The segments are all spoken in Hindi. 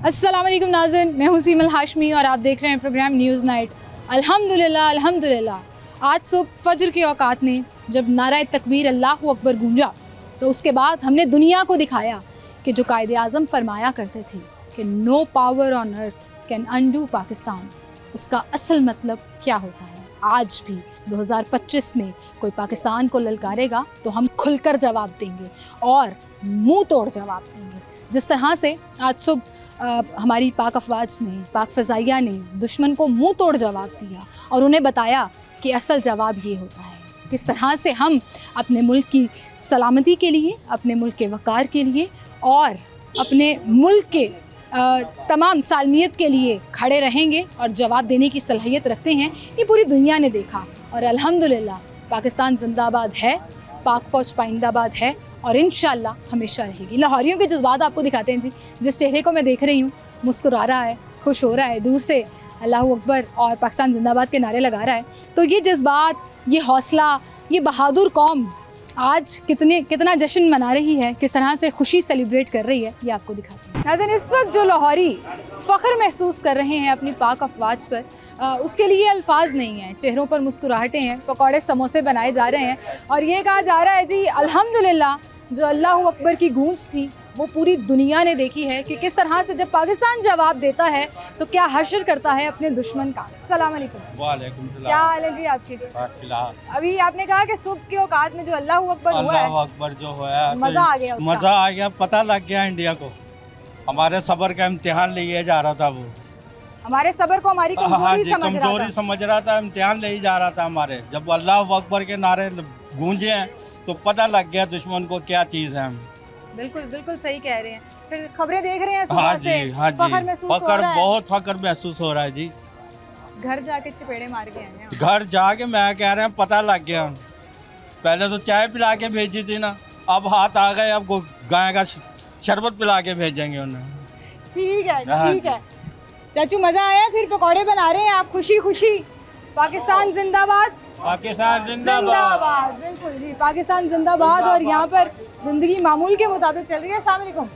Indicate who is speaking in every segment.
Speaker 1: अस्सलाम वालेकुम नाज़रीन, मैं हूँ सीमल हाशमी और आप देख रहे हैं प्रोग्राम न्यूज़ नाइट। अल्हम्दुलिल्लाह अल्हम्दुलिल्लाह आज सुबह फजर के औकात में जब नारा तकबीर अल्लाहु अकबर गूंजा तो उसके बाद हमने दुनिया को दिखाया कि जो कायदे आज़म फरमाया करते थे कि no power on earth can undo Pakistan, उसका असल मतलब क्या होता है। आज भी 2025 में कोई पाकिस्तान को ललकारेगा तो हम खुलकर जवाब देंगे और मुंह तोड़ जवाब देंगे। जिस तरह से आज सुबह हमारी पाक अफवाज ने, पाक फ़ज़ाइया ने दुश्मन को मुंह तोड़ जवाब दिया और उन्हें बताया कि असल जवाब ये होता है। किस तरह से हम अपने मुल्क की सलामती के लिए, अपने मुल्क के वक़ार के लिए और अपने मुल्क के तमाम सालमियत के लिए खड़े रहेंगे और जवाब देने की सलाहियत रखते हैं, ये पूरी दुनिया ने देखा। और अल्हम्दुलिल्लाह पाकिस्तान जिंदाबाद है, पाक फ़ौज पाइंदाबाद है और इंशाअल्लाह हमेशा रहेगी। लाहौरियों के जज्बात आपको दिखाते हैं जी। जिस चेहरे को मैं देख रही हूँ मुस्कुरा रहा है, खुश हो रहा है, दूर से अल्लाहु अकबर और पाकिस्तान जिंदाबाद के नारे लगा रहा है, तो ये जज्बात, ये हौसला, ये बहादुर कौम आज कितना जश्न मना रही है, किस तरह से खुशी सेलिब्रेट कर रही है, ये आपको दिखाते हैं। नाज़रीन, इस वक्त जो लाहौरी फ़ख्र महसूस कर रहे हैं अपनी पाक अफवाज पर, उसके लिए अल्फाज नहीं हैं। चेहरों पर मुस्कुराहटें हैं, पकौड़े समोसे बनाए जा रहे हैं और ये कहा जा रहा है जी अल्हम्दुलिल्लाह जो अल्लाहु अकबर की गूंज थी वो पूरी दुनिया ने देखी है कि किस तरह से जब पाकिस्तान जवाब देता है तो क्या हश्र करता है अपने दुश्मन का। अस्सलाम वालेकुम।
Speaker 2: वालेकुम सलाम।
Speaker 1: क्या हाल है जी आपके? अभी आपने कहा कि सुबह के औकात में जो अल्लाहु अकबर हुआ है,
Speaker 2: अल्लाहु अकबर जो हुआ,
Speaker 1: मज़ा आ गया,
Speaker 2: मज़ा आ गया। पता लग गया इंडिया को, हमारे सब्र का इम्तिहान लिए जा रहा था वो,
Speaker 1: हमारे सब्र को हमारी
Speaker 2: कमजोरी समझ रहा था, इम्तिहान ले जा रहा था हमारे। जब अल्लाहु अकबर के नारे गूंजे हैं तो पता लग गया दुश्मन को क्या चीज़ है।
Speaker 1: बिल्कुल बिल्कुल सही कह रहे हैं। फिर खबरें देख रहे हैं
Speaker 2: हाँ जी, हाँ जी, फकर, बहुत फकर महसूस हो रहा है जी।
Speaker 1: घर जाके चपेड़े मार के आए हैं।
Speaker 2: घर जाके मैं कह रहे हैं पता लग गया। पहले तो चाय पिला के भेजी थी ना, अब हाथ आ गए, अब गाय का शरबत पिला के भेजेंगे उन्हें।
Speaker 1: ठीक है ठीक है चाचू, मज़ा आया। फिर पकौड़े बना रहे हैं आप, खुशी खुशी। पाकिस्तान जिंदाबाद,
Speaker 2: पाकिस्तान जिंदाबाद।
Speaker 1: बिल्कुल जी, पाकिस्तान जिंदाबाद। और यहाँ पर जिंदगी मामूल के मुताबिक चल रही है। अस्सलाम वालेकुम।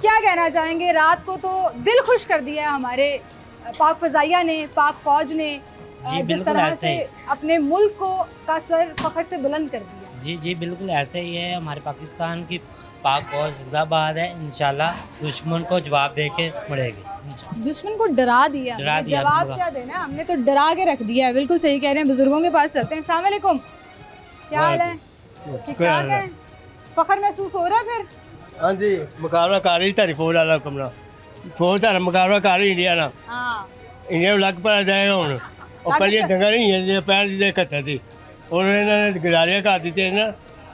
Speaker 1: क्या कहना चाहेंगे? रात को तो दिल खुश कर दिया है हमारे पाक फ़ज़ाइया ने, पाक फ़ौज ने, जिस तरह से अपने मुल्क को का सर फ़ख्र से बुलंद कर दिया।
Speaker 3: जी जी बिल्कुल ऐसे ही है। हमारे पाकिस्तान की पाक फ़ौज जिंदाबाद है। इंशाल्लाह दुश्मन को जवाब दे के मुड़ेगी।
Speaker 1: दुश्मन को डरा दिया, जवाब क्या देना, हमने तो डरा के रख दिया है। बिल्कुल सही कह रहे हैं। बुजुर्गों के पास चलते हैं। अस्सलाम वालेकुम। क्या हाल है? ठीक ठाक है? फ़ख्र महसूस हो रहा है फिर?
Speaker 4: हाँ जी, मुकाबला कर रही तारी फौज वाला कमरा, फौज तारा मुकाबला कर रही इंडिया ना।
Speaker 1: हाँ,
Speaker 4: इंडिया लग पा जाएगा हूँ। और पहले दंगा नहीं है, पैर दी कत्था थी और इन्होंने गुजारियां कर दी थी ना,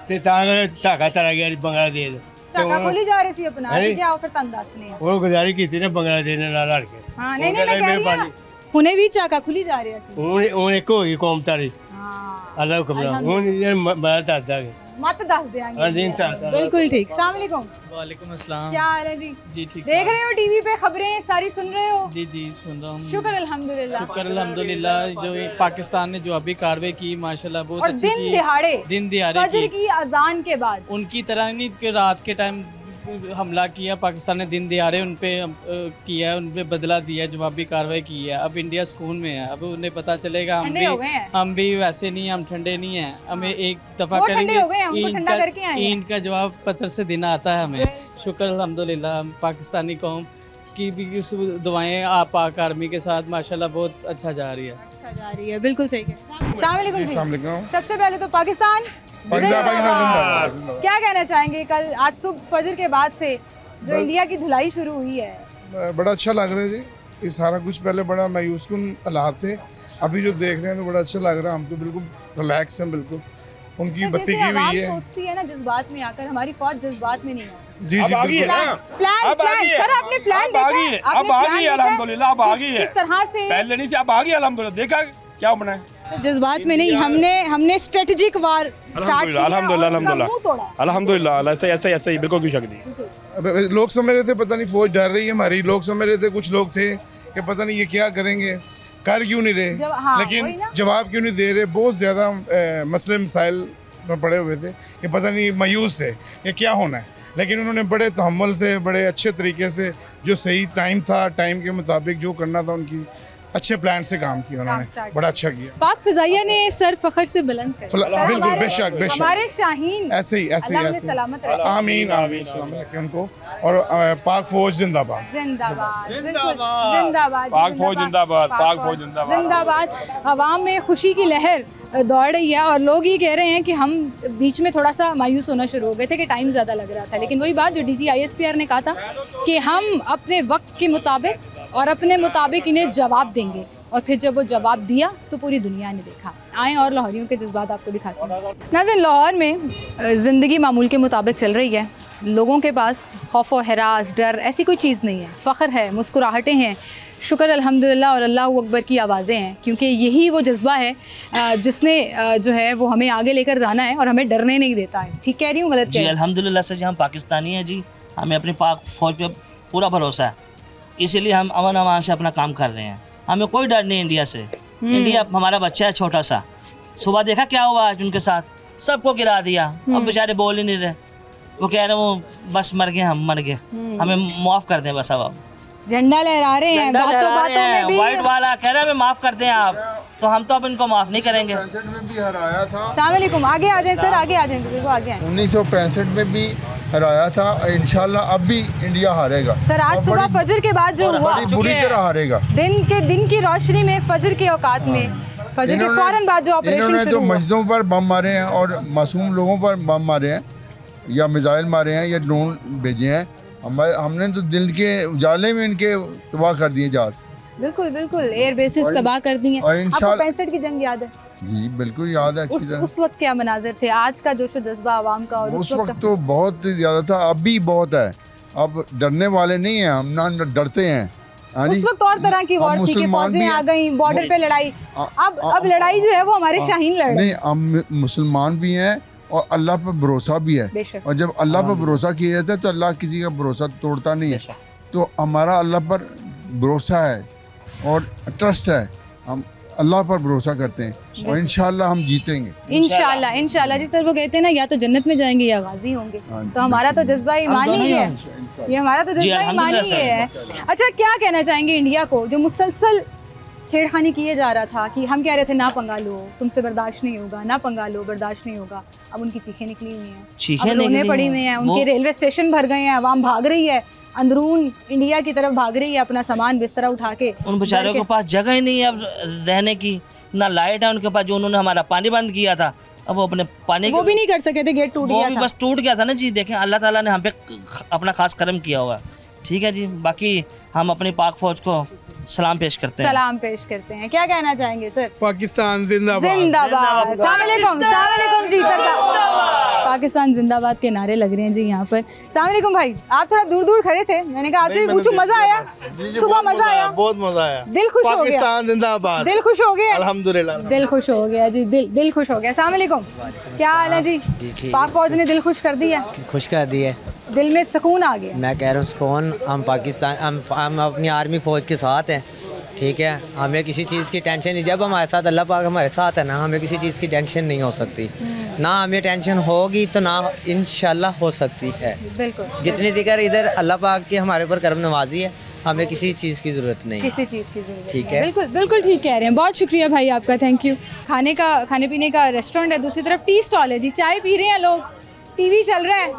Speaker 4: तो धागा तरा गया बांग्लादेश।
Speaker 1: धागा खुली जा रही सी अपना, क्या ऑफर तंग दसने है
Speaker 4: वो गुजारी की थी ना बांग्लादेश ने नाल लड़ के।
Speaker 1: हां नहीं नहीं, मैं कह रही हूं हुने भी चाका खुली जा रही सी।
Speaker 4: हुन एक होई कौम तारी।
Speaker 1: हां
Speaker 4: अल्लाह हुक्म हुन ये मत दस
Speaker 1: मत दस देंगे। बिल्कुल ठीक। अस्सलाम वालेकुम।
Speaker 5: वालेकुम अस्सलाम।
Speaker 1: क्या हाल है जी?
Speaker 5: जी ठीक।
Speaker 1: देख रहे हो टीवी पे खबरें सारी सुन रहे हो?
Speaker 5: जी जी सुन रहा हूँ।
Speaker 1: शुक्र अल्हम्दुलिल्लाह,
Speaker 5: शुक्र अल्हम्दुलिल्लाह। जो पाकिस्तान ने जो अभी कार्रवाई की माशाल्लाह बहुत अच्छी की। दिन दिहाड़े
Speaker 1: फजर की अजान के बाद
Speaker 5: उनकी तरह नहीं कि रात के टाइम हमला किया, पाकिस्तान ने दिन दिहाड़े उन पे किया, उन पे बदला दिया, जवाबी कार्रवाई की है। अब इंडिया सुकून में है। अब उन्हें पता चलेगा हम भी वैसे नहीं, हम ठंडे नहीं हैं। हमें एक दफ़ा करेंगे, ईंट का जवाब पत्थर से देना आता है हमें। शुक्र अल्हम्दुलिल्लाह। पाकिस्तानी कौम की भी दुआएं आप पाक आर्मी के साथ माशाल्लाह बहुत अच्छा जा रही है।
Speaker 1: बिल्कुल सही है। अस्सलाम वालेकुम। सबसे पहले तो पाकिस्तान क्या कहना चाहेंगे? कल आज सुबह फजर के बाद से जो इंडिया की धुलाई शुरू हुई है,
Speaker 6: बड़ा अच्छा लग रहा है जी। ये सारा कुछ पहले बड़ा मायूस कुन हालात थे, अभी जो देख रहे हैं तो बड़ा अच्छा लग रहा है। हम तो बिल्कुल रिलैक्स हैं, बिल्कुल उनकी बत्ती की हुई है।
Speaker 1: सोचती है ना जज्बात में आकर, हमारी फौज जज्बात में नहीं है।
Speaker 6: जी जी बिल्कुल।
Speaker 1: प्लान सर आपने प्लान
Speaker 2: अब आ गई अल्हम्दुलिल्लाह, अब आ गई है।
Speaker 1: इस तरह से
Speaker 2: पहले नहीं थी, अब आ गई अल्हम्दुलिल्लाह। देखा क्या बना है।
Speaker 1: तो जज्बात में नहीं, हमने स्ट्रेटेजिक वार स्टार्ट किया।
Speaker 2: अल्हम्दुलिल्लाह ऐसे ही बिल्कुल भी शक नहीं।
Speaker 6: लोग समझ रहे थे पता नहीं फौज डर रही है हमारी, लोग समझ रहे थे, कुछ लोग थे कि पता नहीं ये क्या करेंगे, कर क्यों नहीं रहे, लेकिन जवाब क्यों नहीं दे रहे। बहुत ज़्यादा मसले मसाइल में पड़े हुए थे कि पता नहीं, मायूस थे कि क्या होना है। लेकिन उन्होंने बड़े तहम्मुल से, बड़े अच्छे तरीके से, जो सही टाइम था, टाइम के मुताबिक जो करना था, उनकी अच्छे प्लान से काम किया उन्होंने, बड़ा अच्छा किया।
Speaker 1: पाक फिजाइया ने सर फखर से बुलंद कर,
Speaker 6: बिल्कुल, बेशक बेशक,
Speaker 1: हमारे शाहीन
Speaker 6: ऐसे ही सलामत रहे, आमीन आमीन, सलामत रखे उनको। और पाक फौज जिंदाबाद,
Speaker 1: जिंदाबाद,
Speaker 7: जिंदाबाद,
Speaker 1: जिंदाबाद,
Speaker 7: पाक फौज जिंदाबाद, पाक फौज जिंदाबाद,
Speaker 1: जिंदाबाद। आवाम में खुशी की लहर दौड़ रही है और लोग ये कह रहे हैं कि हम बीच में थोड़ा सा मायूस होना शुरू हो गए थे कि टाइम ज़्यादा लग रहा था, लेकिन वही बात जो DG ISPR ने कहा था कि हम अपने वक्त के मुताबिक और अपने मुताबिक इन्हें जवाब देंगे, और फिर जब वो जवाब दिया तो पूरी दुनिया ने देखा। आएँ और लाहौरियों के जज्बात आपको दिखाते हैं। नाज़रीन, लाहौर में ज़िंदगी मामूल के मुताबिक चल रही है। लोगों के पास खौफ व हरास, डर ऐसी कोई चीज़ नहीं है। फ़ख्र है, मुस्कुराहटें हैं, शुक्र अल्हम्दुलिल्लाह और अल्लाह अकबर की आवाज़ें हैं, क्योंकि यही वो जज्बा है जिसने जो है वो हमें आगे लेकर जाना है और हमें डरने नहीं देता है। ठीक कह रही हूँ, गलत?
Speaker 8: जी अल्हम्दुलिल्लाह से जी हम पाकिस्तानी हैं जी, हमें अपनी पाक फ़ौज पे पूरा भरोसा है, इसीलिए हम अमन अमान से अपना काम कर रहे हैं। हमें कोई डर नहीं इंडिया से। इंडिया हमारा बच्चा है छोटा सा, सुबह देखा क्या हुआ आज उनके साथ, सबको गिरा दिया। अब बेचारे बोल ही नहीं रहे, वो कह रहे वो बस मर गए, हम मर गए, हमें माफ़ कर दें बस। अब
Speaker 1: झंडा लहरा रहे हैं, बातों में भी
Speaker 8: वाइट वाला कह रहा है माफ़ कर दें आप, तो हम तो अब इनको माफ़ नहीं करेंगे।
Speaker 6: में भी हराया था।
Speaker 1: अस्सलाम वालेकुम, आगे आ जाएं सर, आगे आ जाएं, बिल्कुल आगे आएं।
Speaker 6: 1965 में भी हराया था, इंशाल्लाह अब भी इंडिया हारेगा
Speaker 1: सर। आज सुबह फजर के बाद जो हुआ,
Speaker 6: बुरी तरह हारेगा।
Speaker 1: दिन की रोशनी में, फजर के औकात में, फजर के फौरन बाद जो ऑपरेशन
Speaker 6: इन्होंने तो मस्जिदों पर बम मारे हैं और मासूम लोगों पर बम मारे हैं, या मिसाइल मारे हैं, या ड्रोन भेजे हैं। हमने तो दिल के उजाले में इनके तबाह कर दिए जहाज।
Speaker 1: बिल्कुल बिल्कुल, एयर बेसिस तबाह कर दिए। आपको 65 की जंग याद है?
Speaker 6: जी बिल्कुल याद है अच्छी तरह।
Speaker 1: उस वक्त क्या मनाजिर थे, आज का जोशो जज्बा आवाम का? और
Speaker 6: उस वक्त तो बहुत ज़्यादा था, अब भी बहुत है। अब डरने वाले नहीं हैं हम, ना डरते हैं।
Speaker 1: उस वक्त और तरह की वॉर थी कि फौजें आ गई, बॉर्डर पे लड़ाई। अब लड़ाई जो है वो हमारे शाहीन लड़ रहे हैं।
Speaker 6: हम मुसलमान भी हैं और अल्लाह पर भरोसा भी है, और जब अल्लाह पर भरोसा किया जाता है तो अल्लाह किसी का भरोसा तोड़ता नहीं है। तो हमारा अल्लाह पर भरोसा है और ट्रस्ट है, हम अल्लाह पर भरोसा करते हैं और इंशाल्लाह हम जीतेंगे।
Speaker 1: इंशाल्लाह इंशाल्लाह जी सर, वो कहते हैं ना, या तो जन्नत में जाएंगे या गाजी होंगे। तो हमारा तो जज्बा ईमानी ही है, ये हमारा तो जज्बा ईमानी ही है। अच्छा, क्या कहना चाहेंगे इंडिया को जो मुसलसल छेड़खानी किए जा रहा था कि हम कह रहे थे ना पंगा लो, तुमसे बर्दाश्त नहीं होगा, ना पंगा लो, बर्दाश्त नहीं होगा। अब उनकी चीखें निकली हुई हैं,
Speaker 8: चीखें
Speaker 1: रोने पड़ी हुई हैं, उनके रेलवे स्टेशन भर गए हैं, आवाम भाग रही है, अंदरून इंडिया की तरफ भाग रही है अपना सामान बिस्तरा उठा के।
Speaker 8: उन बेचारों के पास जगह ही नहीं है अब रहने की, ना लाइट है उनके पास। जो उन्होंने हमारा पानी बंद किया था, अब वो अपने पानी
Speaker 1: वो भी नहीं कर सके थे, गेट टूट गया था।
Speaker 8: बस टूट गया था ना जी। देखें अल्लाह ताला ने हम पे अपना खास करम किया हुआ, ठीक है जी। बाकी हम अपनी पाक फौज को सलाम पेश करते हैं।
Speaker 1: सलाम पेश करते हैं। क्या कहना चाहेंगे सर?
Speaker 6: पाकिस्तान जिंदाबाद,
Speaker 1: जिंदाबाद। अस्सलाम वालेकुम जी सर, पाकिस्तान जिंदाबाद के नारे लग रहे हैं जी यहाँ पर। अस्सलाम वालेकुम भाई, आप थोड़ा दूर दूर खड़े थे, मैंने कहा आपसे पूछूं, मजा आया? सुबह मजा आया,
Speaker 4: बहुत मजा आया,
Speaker 1: दिल खुश हो गया।
Speaker 4: पाकिस्तान जिंदाबाद,
Speaker 1: दिल खुश हो गया,
Speaker 4: अल्हम्दुलिल्लाह
Speaker 1: दिल खुश हो गया जी, दिल खुश हो गया। अस्सलाम वालेकुम, क्या हाल है जी? पाक फौज ने दिल खुश कर दिया,
Speaker 9: खुश कर दिए,
Speaker 1: दिल में सुकून आ गया।
Speaker 9: मैं कह रहा हूँ सुकून, हम पाकिस्तान हम अपनी आर्मी फ़ौज के साथ हैं, ठीक है। हमें किसी चीज़ की टेंशन नहीं, जब हमारे साथ अल्लाह पाक हमारे साथ है ना, हमें किसी चीज़ की टेंशन नहीं हो सकती। ना हमें टेंशन होगी तो ना इंशाल्लाह हो सकती है।
Speaker 1: बिल्कुल,
Speaker 9: जितनी दिगर इधर अल्लाह पाक की हमारे ऊपर करम नवाजी है, हमें किसी चीज़ की ज़रूरत नहीं,
Speaker 1: किसी चीज़ की ज़रूरत
Speaker 9: ठीक
Speaker 1: नहीं।
Speaker 9: है,
Speaker 1: बिल्कुल बिल्कुल ठीक कह रहे हैं। बहुत शुक्रिया भाई आपका, थैंक यू। खाने पीने का रेस्टोरेंट है, दूसरी तरफ टी स्टॉल है जी, चाय पी रहे हैं लोग, टीवी चल रहा है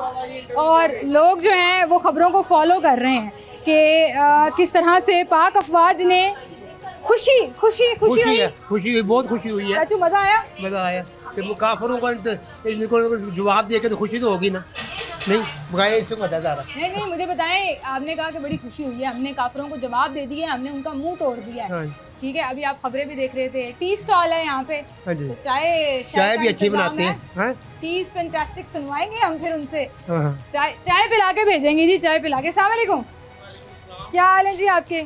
Speaker 1: और लोग जो हैं वो ख़बरों को फॉलो कर रहे हैं कि किस तरह से पाक अफवाज ने खुशी
Speaker 4: हुई, बहुत खुशी हुई है।
Speaker 1: चाचू मज़ा आया?
Speaker 4: मजा आया। तो काफिरों को इनको जवाब दे के तो खुशी तो होगी ना, नहीं बुगाए इससे मजा आ रहा।
Speaker 1: नहीं, मुझे बताएं, आपने कहा कि बड़ी खुशी हुई है, हमने काफिरों को जवाब दे दिया, हमने उनका मुंह तोड़ दिया है, ठीक है। अभी आप खबरें भी देख रहे थे, टी स्टॉल है यहाँ पे, तो चाय भी अच्छी बनाते हैं, टी फैंटास्टिक, सुनवाएंगे हम फिर उनसे, चाय पिला के भेजेंगे जी, चाय पिला के। अस्सलाम वालेकुम, क्या हाल है जी आपके?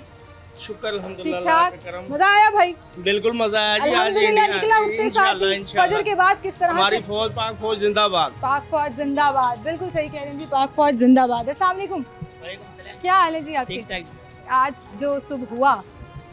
Speaker 7: शुक्र अल्हम्दुलिल्लाह,
Speaker 1: ठीक ठाक, मजा आया भाई?
Speaker 7: बिल्कुल मजा आया जी।
Speaker 1: अल्हम्दुलिल्लाह निकला उठते साथ ही फजर के बाद किस तरह
Speaker 7: हमारी फौज, पाक फौज जिंदाबाद,
Speaker 1: पाक फौज जिंदाबाद, बिल्कुल सही कह रहे हैं जी, पाक फौज जिंदाबाद। अस्सलाम वालेकुम, क्या हाल है जी आपके? आज जो सुबह हुआ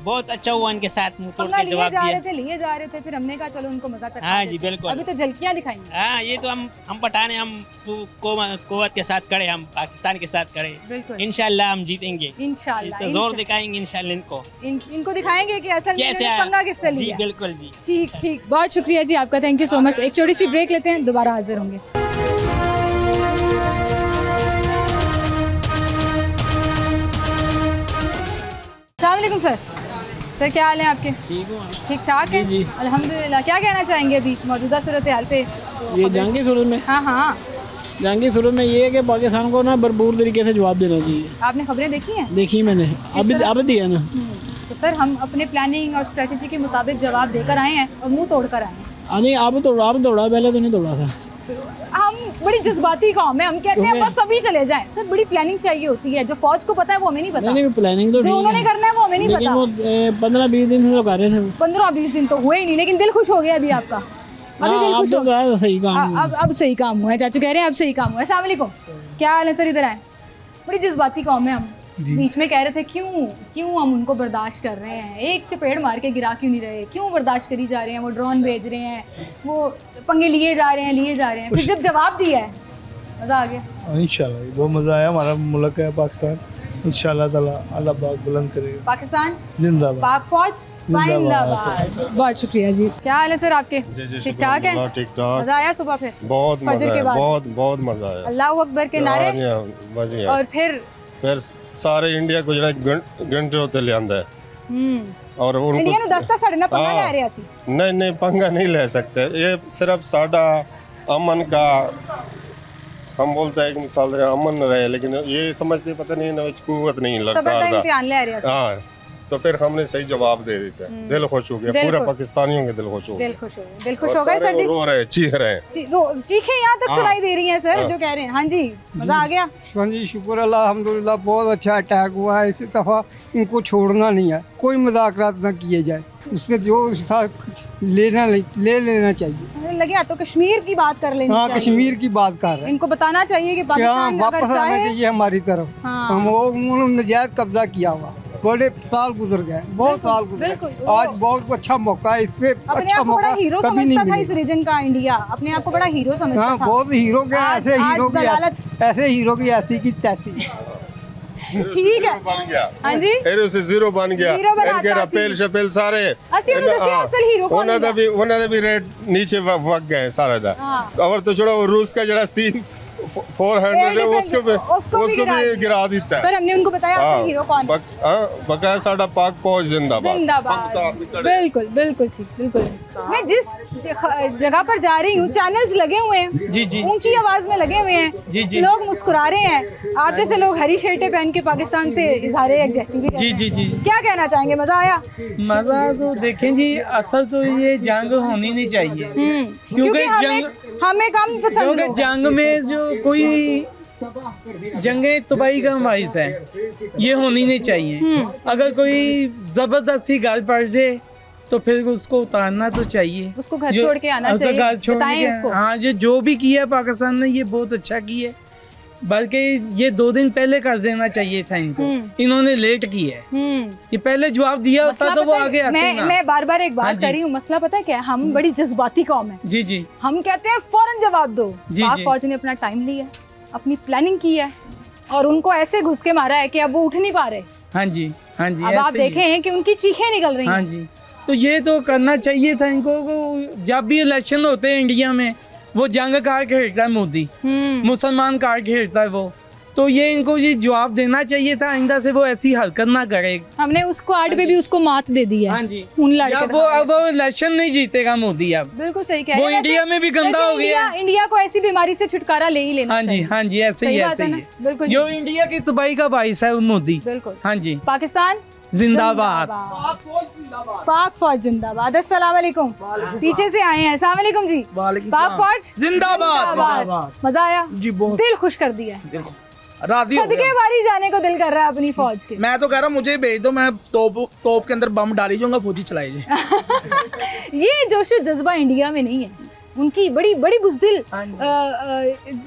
Speaker 10: बहुत अच्छा हुआ इनके साथ मुंह तोड़
Speaker 1: पंगा
Speaker 10: के जवाब दिया।
Speaker 1: लिए जा रहे थे फिर हमने कहा चलो उनको मजा चखा
Speaker 10: हाँ जी
Speaker 1: देते हैं।
Speaker 10: बिल्कुल।
Speaker 1: अभी तो झलकियां दिखाएंगे।
Speaker 10: हाँ ये तो हम पठान हैं, हम कुव्वत के साथ खड़े, हम पाकिस्तान के साथ खड़े।
Speaker 1: बिल्कुल।
Speaker 10: इंशाल्लाह हम जीतेंगे,
Speaker 1: इंशाल्लाह
Speaker 10: जोर दिखाएंगे इंशाल्लाह इनको।
Speaker 1: इनको दिखाएंगे कि असल में
Speaker 10: कैसे
Speaker 1: इन्होंने पंगा किससे
Speaker 10: जी
Speaker 1: लिया।
Speaker 10: बिल्कुल जी।
Speaker 1: ठीक ठीक, बहुत शुक्रिया जी आपका, थैंक यू सो मच। एक छोटी सी ब्रेक लेते हैं, दोबारा हाजिर होंगे। अस्सलामुअलैकुम सर। सर क्या हाल है आपके? ठीक ठाक है जी। अल्हम्दुलिल्लाह। क्या कहना चाहेंगे अभी मौजूदा सूरत हाल पे?
Speaker 11: ये जंगी सूरत में,
Speaker 1: हाँ हाँ,
Speaker 11: जंगी सूरत में ये है कि पाकिस्तान को ना भरपूर तरीके से जवाब देना चाहिए।
Speaker 1: आपने खबरें देखी हैं?
Speaker 11: देखी मैंने, अभी दिया ना।
Speaker 1: तो सर हम अपने प्लानिंग और स्ट्रेटजी के मुताबिक जवाब देकर आए हैं और मुंह तोड़ कर आए हैं।
Speaker 11: नहीं आप दौड़ा, पहले तो नहीं दौड़ा था।
Speaker 1: हम बड़ी जज्बाती कौम है, हम कहते हैं बस सभी चले जाएं। सर बड़ी प्लानिंग चाहिए होती है, जो फौज को पता है वो हमें नहीं पता।
Speaker 11: नहीं प्लानिंग तो
Speaker 1: जो उन्होंने करना है वो हमें नहीं पता।
Speaker 11: वो 15-20 दिन से तो कर रहे थे।
Speaker 1: 15-20 दिन तो हुए ही नहीं, लेकिन दिल खुश हो गया अभी आपका। अभी दिल खुश हो गया।
Speaker 11: सही काम,
Speaker 1: अब सही काम हुआ है। चाचू कह रहे हैं अब सही काम हुआ है। अस्सलाम वालेकुम, क्या हाल है सर? इधर आए। बड़ी जज्बाती कौम है हम। बीच में कह रहे थे क्यों हम उनको बर्दाश्त कर रहे हैं, एक चपेड़ मार के गिरा क्यों नहीं रहे, क्यों बर्दाश्त करी जा रहे हैं, वो ड्रोन भेज रहे हैं, वो पंगे लिए जा रहे हैं। फिर जब जवाब दिया है मज़ा आ गया।
Speaker 12: इंशाल्लाह बहुत मज़ा आया। हमारा मुल्क है पाकिस्तान, इंशाल्लाह ताला अल्लाह पाक बुलंद करेगा।
Speaker 1: पाकिस्तान
Speaker 12: जिंदाबाद,
Speaker 1: पाक फौज जिंदाबाद। बहुत शुक्रिया जी। क्या हाल है सर आपके? ठीक ठाक है?
Speaker 13: ठीक ठाक।
Speaker 1: मज़ा आया सुबह? फिर
Speaker 13: बहुत मज़ा आया, बहुत मज़ा आया।
Speaker 1: अल्लाह अकबर के नारे और फिर
Speaker 13: सारे इंडिया को जरा घंटे होते ले आंदा है और उनको
Speaker 1: इंडिया नु दस्ता साढ़े ना पंगा ले रहे सी।
Speaker 13: नहीं पंगा नहीं ले सकते। ये सिर्फ साडा अमन का हम बोलते हैं कि मिसाल अमन रहे, लेकिन ये समझते पता नहीं ना कुव्वत नहीं लगता। हाँ तो फिर हमने सही जवाब दे देते हैं। दिल खुश हो गया, पूरे पाकिस्तानियों के दिल खुश हो गया।
Speaker 1: दिल खुश हो गए सर जी।
Speaker 13: रो रहे हैं, चीख रहे हैं,
Speaker 1: चीखें यहाँ तक सुनाई दे रही हैं सर जो कह रहे हैं। हाँ जी मजा आ गया।
Speaker 14: हाँ जी शुक्र अल्लाह अल्हम्दुलिल्लाह, बहुत अच्छा अटैक हुआ है। इस दफ़ा इनको छोड़ना नहीं है, कोई मजाकरात ना किए जाए, उससे जो ले लेना चाहिए।
Speaker 1: लगे तो कश्मीर की बात कर लेनी चाहिए।
Speaker 14: कश्मीर की बात कर रहे हैं।
Speaker 1: इनको बताना चाहिए कि पाकिस्तान
Speaker 14: वापस आना चाहिए हमारी तरफ। हम उन्होंने नजायज कब्जा किया हुआ, बड़े साल गुजर गए, बहुत साल गुजर गए। आज बहुत अच्छा मौका है, इससे अच्छा मौका कभी नहीं मिला।
Speaker 1: इस रीजन का इंडिया अपने आप को बड़ा हीरो समझता था।
Speaker 14: बहुत हीरो के ऐसे हीरो की ऐसी की तैसी।
Speaker 1: ठीक है
Speaker 13: बन गया।
Speaker 1: हाँ जी
Speaker 13: हीरो से जीरो बन गया। इनके रफेल शफेल सारे उन्होंने भी रेट नीचे वग गए सारा दा। और तो छोड़ो रूस का जरा C-400 है उसको भी गिरा देता है।
Speaker 1: सर हमने उनको बताया असल हीरो कौन है।
Speaker 13: बकाया साडा पाक फौज जिंदाबाद।
Speaker 1: बिल्कुल बिल्कुल ठीक बिल्कुल। मैं जिस जगह पर जा रही हूँ चैनल्स लगे हुए हैं जी, ऊंची आवाज में लगे हुए हैं जी, लोग मुस्कुरा रहे हैं। आप जैसे लोग हरी शर्टें पहन के पाकिस्तान से इजहार यकजहती भी करते हैं। जी क्या कहना चाहेंगे? मजा आया?
Speaker 11: मजा तो देखें जी, असल तो ये जंग होनी नहीं चाहिए क्योंकि
Speaker 1: हमें कम पसंद,
Speaker 11: क्योंकि जंग में जो कोई जंगे तबाही का बाइस है, ये होनी नहीं चाहिए। अगर कोई जबरदस्ती गाल पड़ जाए तो फिर उसको उतारना तो चाहिए,
Speaker 1: उसको घर छोड़ के आना चाहिए।
Speaker 11: घर छोड़ के हाँ, जो भी किया पाकिस्तान ने ये बहुत अच्छा किया, बल्कि ये 2 दिन पहले कर देना चाहिए था इनको। इन्होंने लेट किया है। ये पहले जवाब दिया होता तो वो आगे आते ना।
Speaker 1: मैं बार बार एक बात कर रही हूँ, मसला पता है क्या है? हम बड़ी जज्बाती कौम है जी। हम कहते हैं फौरन जवाब दो। पाक फौज ने अपना टाइम लिया, अपनी प्लानिंग की है और उनको ऐसे घुस के मारा है कि अब वो उठ नहीं पा रहे।
Speaker 11: हाँ जी
Speaker 1: अब आप देखें कि उनकी चीखें निकल रही हैं।
Speaker 11: हाँ जी, तो ये तो करना चाहिए था इनको। जब भी इलेक्शन होते हैं इंडिया में, वो जंग कार्ड खेलता है मोदी, मुसलमान कार्ड खेलता है वो, तो ये इनको ये जवाब देना चाहिए था, आइंदा से वो ऐसी हरकत ना करे।
Speaker 1: हमने उसको कार्ड पे भी उसको मात दे दी है।
Speaker 11: हाँ जी,
Speaker 1: वो
Speaker 11: इलेक्शन नहीं जीतेगा मोदी अब।
Speaker 1: बिल्कुल सही कह रहे हैं।
Speaker 11: वो इंडिया में भी गंदा हो गया।
Speaker 1: इंडिया को ऐसी बीमारी से छुटकारा ले ही लेना।
Speaker 11: हाँ जी ऐसे ही
Speaker 1: बिल्कुल।
Speaker 11: जो इंडिया की तबाही का बाइस है मोदी।
Speaker 1: बिल्कुल।
Speaker 11: हाँ जी,
Speaker 1: पाकिस्तान
Speaker 11: जिंदाबाद,
Speaker 1: पाक फौज जिंदाबाद। अस्सलाम वालेकुम, पीछे से आए हैं। अस्सलाम वालेकुम जी। पाक फौज
Speaker 11: जिंदाबाद।
Speaker 1: मजा आया
Speaker 11: जी, बहुत
Speaker 1: दिल खुश कर दिया। सदके बारी जाने को दिल कर रहा है अपनी फौज के।
Speaker 15: मैं तो कह रहा हूँ मुझे भेज दो, मैं तोप के अंदर बम डाली जाऊंगा, फौजी चलाई जाए।
Speaker 1: ये जोशो जज्बा इंडिया में नहीं है। उनकी बड़ी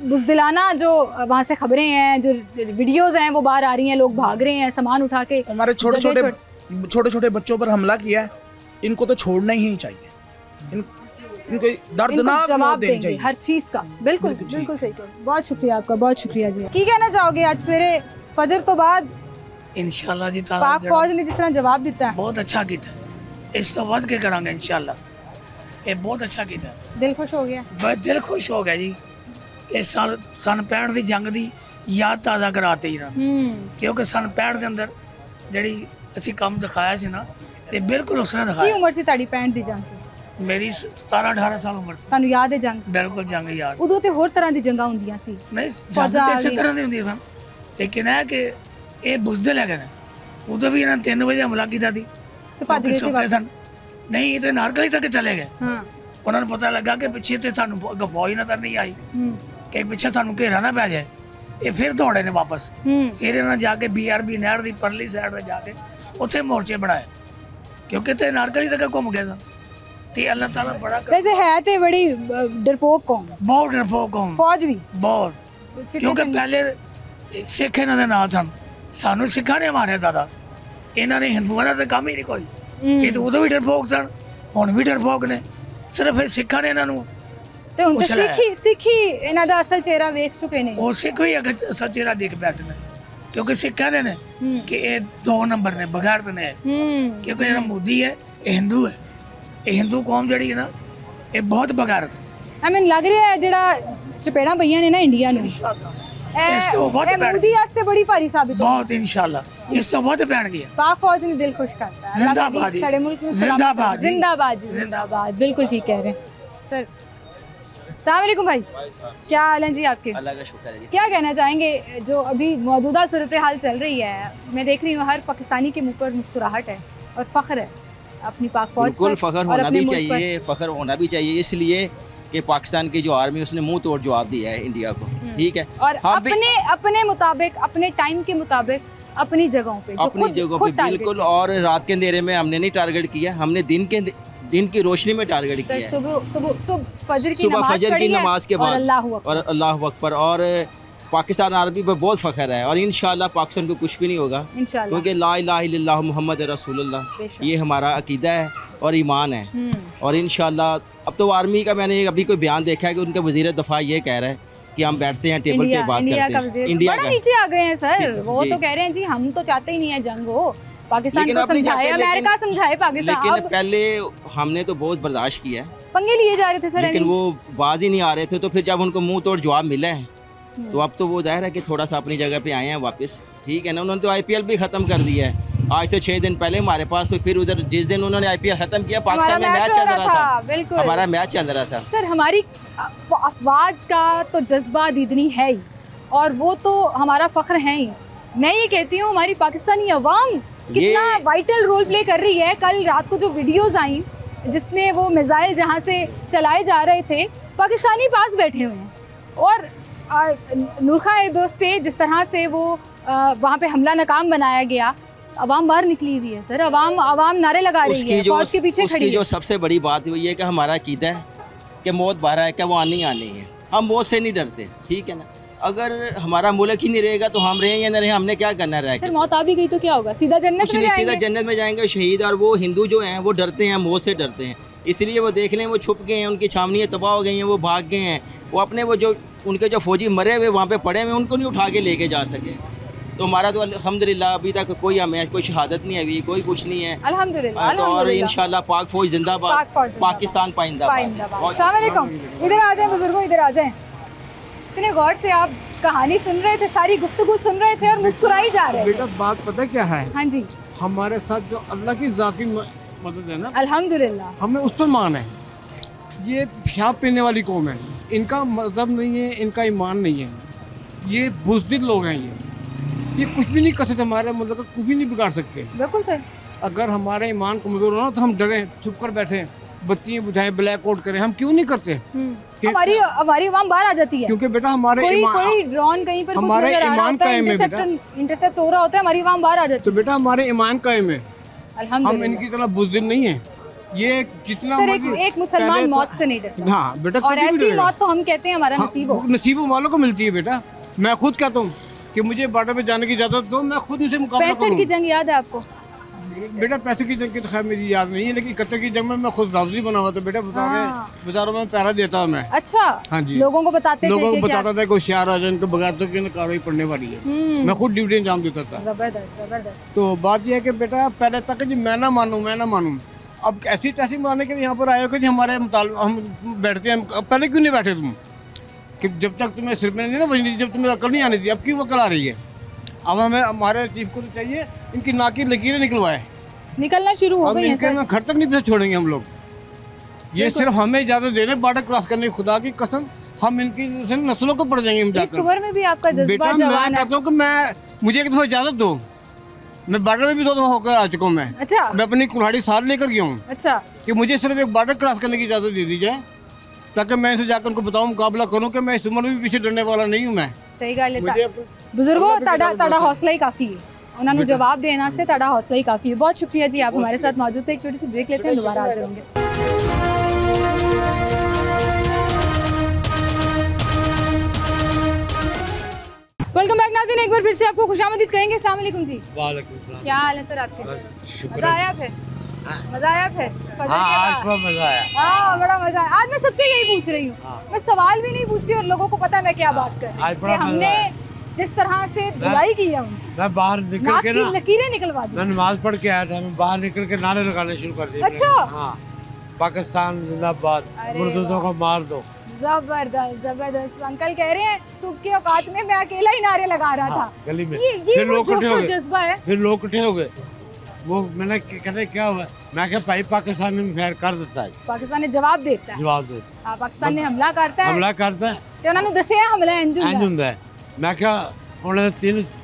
Speaker 1: बुजदिलाना जो वहाँ से खबरें हैं, जो वीडियोस हैं वो बाहर आ रही हैं, लोग भाग रहे हैं सामान उठा के।
Speaker 15: हमारे छोटे छोटे छोटे बच्चों पर हमला किया है, इनको तो छोड़ना ही नहीं चाहिए। इनको दर्दनाक मौत देनी चाहिए
Speaker 1: हर चीज का। बिल्कुल बिल्कुल सही कह। बहुत शुक्रिया आपका, बहुत शुक्रिया जी। की कहना चाहोगे आज सवेरे फजर तो बाद
Speaker 16: इंशाल्लाह जी
Speaker 1: पाक फौज ने जिस तरह जवाब दिता है
Speaker 16: बहुत अच्छा किया, इस तो वध के करांगे इंशाल्लाह, ये बहुत अच्छा किया।
Speaker 1: दिल खुश हो गया?
Speaker 16: बस दिल खुश हो गया जी। इस साल सन 65 की जंग की याद ताज़ा कराते ही ना, क्योंकि सन 65 के अंदर जी असी काम दिखाया से ना, ते बिल्कुल उसने दिखाया।
Speaker 1: उम्र सी ताड़ी 65 दी जंग?
Speaker 16: मेरी 17-18 साल उम्र सी।
Speaker 1: ਤੁਹਾਨੂੰ याद है जंग?
Speaker 16: बिल्कुल जंग याद।
Speaker 1: उदों ते होर तरह दी जंगां हुंदियां सी।
Speaker 16: नहीं जंग ते इस तरह दी हुंदी सन, लेकिन है कि ये बुजदिल है उदों भी इन्हें 3 बजे हमला किया थी
Speaker 1: तो भज गए सी वापस।
Speaker 16: नहीं ये तो नारकली तक चले गए। उन्होंने पता लगा कि पीछे से सानू फौज नजर नहीं आई कि पीछे सानू घेरा ना पै जाए, ये फिर दौड़े ने वापस। फिर इन्होंने जाके BRB नहर की परली साइड में जाके उत्थे मोर्चे बनाए, क्योंकि ते नारकली तक घूम गए सन। ते अल्लाह ताला बड़ा
Speaker 1: वैसे है ते बड़ी डरपोक कौम,
Speaker 16: बहुत डरपोक कौम,
Speaker 1: फौज भी
Speaker 16: बहुत, क्योंकि पहले सिख इन्हां दे नाल सन, सानू सिखां ने मारे ज्यादा, इन्हां ने हिंदुआं दा काम ही नहीं कोई। ये तो उदों भी डरपोक सन, हुण भी डरपोक ने, सिर्फ सिखां ने इन्हां नू
Speaker 1: ते हुण सिखी इन्हां दा असल चेहरा वेख चुके ने।
Speaker 16: वो सिख भी अगर असल चेहरा देख बैठे ने, क्योंकि सिखां ने कि ये 2 नंबर ने, बगैरत ने, क्योंकि जेह्ड़ा मोदी है ये हिंदू है, ये हिंदू कौम जड़ी है ना ये बहुत बगैरत है।
Speaker 1: मैनूं लग रहा है जेड़ा चपेड़ा पईयां ने ना इंडिया नूं मोदी वास्ते बड़ी भारी साबित हो
Speaker 16: बहुत इंशाल्लाह इस तो बहुत पैण गई।
Speaker 1: पाक फौज ने दिल खुश करता है।
Speaker 16: जिंदाबाद
Speaker 1: साडे मुल्क नूं
Speaker 16: जिंदाबाद
Speaker 1: जिंदाबाद जिंदाबाद। बिल्कुल ठीक कह रहे हैं सर। अस्सलाम वालेकुम भाई, क्या हाल है जी आपके?
Speaker 17: अल्लाह का शुक्र है जी।
Speaker 1: क्या कहना चाहेंगे जो अभी मौजूदा सूरत हाल चल रही है? मैं देख रही हूँ हर पाकिस्तानी के मुँह पर मुस्कुराहट है और फख्र है अपनी पाक फौज।
Speaker 17: बिल्कुल फ़ख्र होना भी चाहिए, फ़ख्र होना भी चाहिए, इसलिए कि पाकिस्तान की जो आर्मी उसने मुंह तोड़ जवाब दिया है इंडिया को। ठीक है,
Speaker 1: और अपने मुताबिक, अपने टाइम के मुताबिक, अपनी जगहों पे
Speaker 17: बिल्कुल। और रात के अंधेरे में हमने नहीं टारगेट किया, हमने दिन की रोशनी में टारगेट किया है।
Speaker 1: सुबह फजर
Speaker 17: की नमाज के बाद और अल्लाह अकबर। और पाकिस्तान आर्मी पर बहुत फ़ख्र है और इंशाल्लाह पाकिस्तान को कुछ भी नहीं होगा, क्योंकि ला इलाहा इल्लल्लाह मुहम्मद रसूलुल्लाह ये हमारा अकीदा है और ईमान है। और इंशाल्लाह अब तो आर्मी का मैंने अभी कोई बयान देखा है कि उनका वज़ीर दफ़ा ये कह रहा है कि हम बैठते हैं टेबल पे बात करते हैं। इंडिया का
Speaker 1: नीचे आ गए हैं सर, वो तो कह रहे हैं जी हम तो चाहते ही नहीं है जंग हो, पाकिस्तान को समझाए, अमेरिका समझाए पाकिस्तान।
Speaker 17: लेकिन पहले हमने तो बहुत बर्दाश्त किया है,
Speaker 1: पंगे लिए जा रहे थे सर,
Speaker 17: लेकिन वो बाज ही नहीं आ रहे थे। तो फिर जब उनको मुंह तोड़ जवाब मिला है तो अब तो वो जाहिर है कि थोड़ा सा अपनी जगह पे आए हैं वापस। ठीक है ना, उन्होंने तो IPL भी ख़त्म कर दिया है आज से 6 दिन पहले हमारे पास। तो फिर उधर जिस दिन उन्होंने IPL ख़त्म किया पाकिस्तान में मैच चल रहा था, हमारा मैच चल रहा था।
Speaker 1: सर हमारी अफवाज का तो जज्बा दीदनी है ही और वो तो हमारा फ़ख्र है ही। मैं ये कहती हूँ हमारी पाकिस्तानी अवाम कितना वाइटल रोल प्ले कर रही है। कल रात को जो वीडियोज़ आई जिसमें वो मिसाइल जहाँ से चलाए जा रहे थे पाकिस्तानी पास बैठे हुए हैं, और नूरखा एयरबेस पे जिस तरह से वो वहाँ पे हमला नाकाम बनाया गया, अवाम बाहर निकली हुई है सर, अवाम नारे लगा रही है, फौज के पीछे खड़ी है।
Speaker 17: जो सबसे बड़ी बात वो ये कि हमारा अकीदा है कि मौत बाहर है, क्या वो आनी है, हम मौत से नहीं डरते। ठीक है ना, अगर हमारा मुल्क ही नहीं रहेगा तो हम रहें या न रहें, हमने क्या करना रह के?
Speaker 1: मौत आ भी गई तो क्या होगा, सीधा जन्नत में जाएंगे।
Speaker 17: सीधा जन्नत में जाएंगे शहीद। और वो हिंदू जो हैं वो डरते हैं, मौत से डरते हैं, इसलिए वो देख लें वो छुप गए हैं, उनकी छावनियाँ तबाह हो गई हैं, वो भाग गए हैं। वो अपने वो जो उनके जो फौजी मरे हुए वहाँ पे पड़े हुए उनको नहीं उठा के लेके जा सके। तो हमारा तो अल्हम्दुलिल्लाह अभी तक कोई हमें कोई शहादत नहीं हुई, कोई कुछ नहीं है
Speaker 1: अल्हम्दुलिल्लाह।
Speaker 17: तो और इंशाल्लाह पाक फौज जिंदाबाद, पाकिस्तान पाइंदाबाद।
Speaker 1: अस्सलाम वालेकुम, इधर आ जाएं बुजुर्गों, इधर आ जाएं। इतने गौर से आप कहानी सुन रहे थे, सारी गुफ्तगू सुन रहे थे और मुस्कुराई जा रहे थे।
Speaker 14: बेटा बात पता क्या है?
Speaker 1: हाँ जी,
Speaker 14: हमारे साथ जो अल्लाह की ज़ाती मदद है ना,
Speaker 1: अल्हम्दुलिल्लाह
Speaker 14: हमें उस पर मान है। ये शराब पीने वाली कौम है, इनका मजहब नहीं है, इनका ईमान नहीं है, ये बुज़दिल लोग हैं। ये कुछ भी नहीं कर सकते, हमारे मुल्क का कुछ भी नहीं बिगाड़ सकते।
Speaker 1: बिल्कुल सही।
Speaker 14: अगर हमारा ईमान कमज़ोर हो ना तो हम डरें, छुप कर बैठे, बत्तियाँ बुझाएं, ब्लैक आउट करें, हम क्यों नहीं करते?
Speaker 1: हमारी आवाम बाहर आ जाती है,
Speaker 14: क्योंकि बेटा हमारे
Speaker 1: कोई ड्रोन कहीं पर
Speaker 14: हमारे ईमान कायम है,
Speaker 1: इंटरसेप्ट हो रहा होता है, हमारी आवाम बाहर आ जाती है।
Speaker 14: तो बेटा हमारे ईमान कायम है, हम इनकी तरह बुज़दिल नहीं है। ये जितना
Speaker 1: एक मुसलमान मौत से नहीं डरता।
Speaker 14: हाँ बेटा,
Speaker 1: और ऐसी मौत तो हम कहते हैं हमारा नसीब हो,
Speaker 14: नसीब वालों को मिलती है बेटा। मैं खुद कहता हूँ कि मुझे बॉर्डर पे जाने की इजाजत दो, मैं खुद इनसे मुकाबला करूँ।
Speaker 1: 65 की जंग याद है आपको?
Speaker 14: बेटा पैसे की जंग की तो खैर मेरी याद नहीं है, लेकिन कत्ते की जंग में मैं खुद रावजी बना हुआ था बेटा, बाजारों में पैरा देता हूँ मैं।
Speaker 1: अच्छा।
Speaker 14: हाँ जी,
Speaker 1: लोगों को बताता
Speaker 14: था कोई होशियार आ जाए, इनको बगैर तो कार्रवाई पड़ने वाली है। मैं खुद ड्यूटी अंजाम देता था।
Speaker 1: जबरदस्त जबरदस्त।
Speaker 14: तो बात यह है कि बेटा पहले तक जी मैं ना मानूं, अब ऐसी तैसी मानने के लिए यहाँ पर आए हो कि हमारे मुताबिक हम बैठते हैं। पहले क्यों नहीं बैठे तुम कि जब तक तुम्हें सिर में नहीं ना बजनी थी, जब तुम्हें अकल नहीं आनी थी, अब क्यों अकल आ रही है? अब हमें हमारे चीफ को तो चाहिए इनकी नाक की लकीरें निकलवाए,
Speaker 1: निकलना शुरू हो गई
Speaker 14: है। घर तक नहीं छोड़ेंगे हम लोग, ये सिर्फ हमें इजाजत दे रहे बॉर्डर क्रॉस करने की। खुदा की कसम हम इनकी नस्लों को पड़ जाएंगे हम जाकर।
Speaker 1: इस उम्र में भी आपका जज्बा
Speaker 14: बेटा मैं कहता हूँ कि मैं मुझे एक दफा इजाजत दो, मैं बॉर्डर में भी 2 दफा होकर आ चुका हूँ मैं।
Speaker 1: अच्छा।
Speaker 14: मैं अपनी कुल्हाड़ी साथ लेकर गया हूँ।
Speaker 1: अच्छा। कि
Speaker 14: मुझे सिर्फ एक बॉर्डर क्रॉस करने की इजाजत दे दी जाए, ताकि मैं इसे जाकर उनको बताऊँ, मुकाबला करूँ कि मैं इस उम्र में भी पीछे डरने वाला नहीं हूँ मैं।
Speaker 1: सही गल है बुजुर्गो, ताड़ा हौसला ही काफ़ी है, उन्होंने जवाब देना से ताड़ा हौसला ही काफ़ी है। बहुत शुक्रिया जी, आप हमारे साथ मौजूद थे। एक छोटी सी ब्रेक लेते हैं, दोबारा हाजिर होंगे। वेलकम बैक नाज़रीन, एक बार फिर से आपको खुशामदीद कहेंगे। अस्सलाम वालेकुम जी।
Speaker 18: वालेकुम सलाम।
Speaker 1: क्या हाल है सर आपके? मज़ा आया फिर? मज़ा आया फिर?
Speaker 18: आज मज़ा आया।
Speaker 1: हाँ बड़ा मज़ा आया। आज मैं सबसे यही पूछ रही हूँ, मैं सवाल भी नहीं पूछती और लोगों को पता है मैं क्या बात कर रही हूँ। हमने जिस तरह से धुलाई की है,
Speaker 18: मैं बाहर निकल के ना
Speaker 1: लकीरें निकलवा दी।
Speaker 18: मैं नमाज पढ़ के आया था, मैं बाहर निकल के नारे लगाने शुरू कर दिए।
Speaker 1: अच्छा।
Speaker 18: हाँ, पाकिस्तान जिंदाबाद, मुर्दों को मार दो।
Speaker 1: जबरदस्त जबरदस्त। अंकल कह रहे हैं सुबह की औकात में मैं अकेला ही नारे लगा रहा था
Speaker 18: गली में।
Speaker 1: ये लोग इकट्ठे हो गए,
Speaker 18: फिर लोग इकट्ठे हो गए। वो मैंने कहते क्या हुआ, मैं क्या भाई पाकिस्तान में फैर कर देता है,
Speaker 1: पाकिस्तान ने जवाब देता है,
Speaker 18: जवाब देता है।
Speaker 1: पाकिस्तान ने हमला करता है,
Speaker 18: हमला करता है
Speaker 1: ਤੇ ਉਹਨਾਂ ਨੂੰ ਦੱਸਿਆ ਹਮਲਾ ਇੰਜ
Speaker 18: ਹੁੰਦਾ ਹੈ। मैं क्या उन्होंने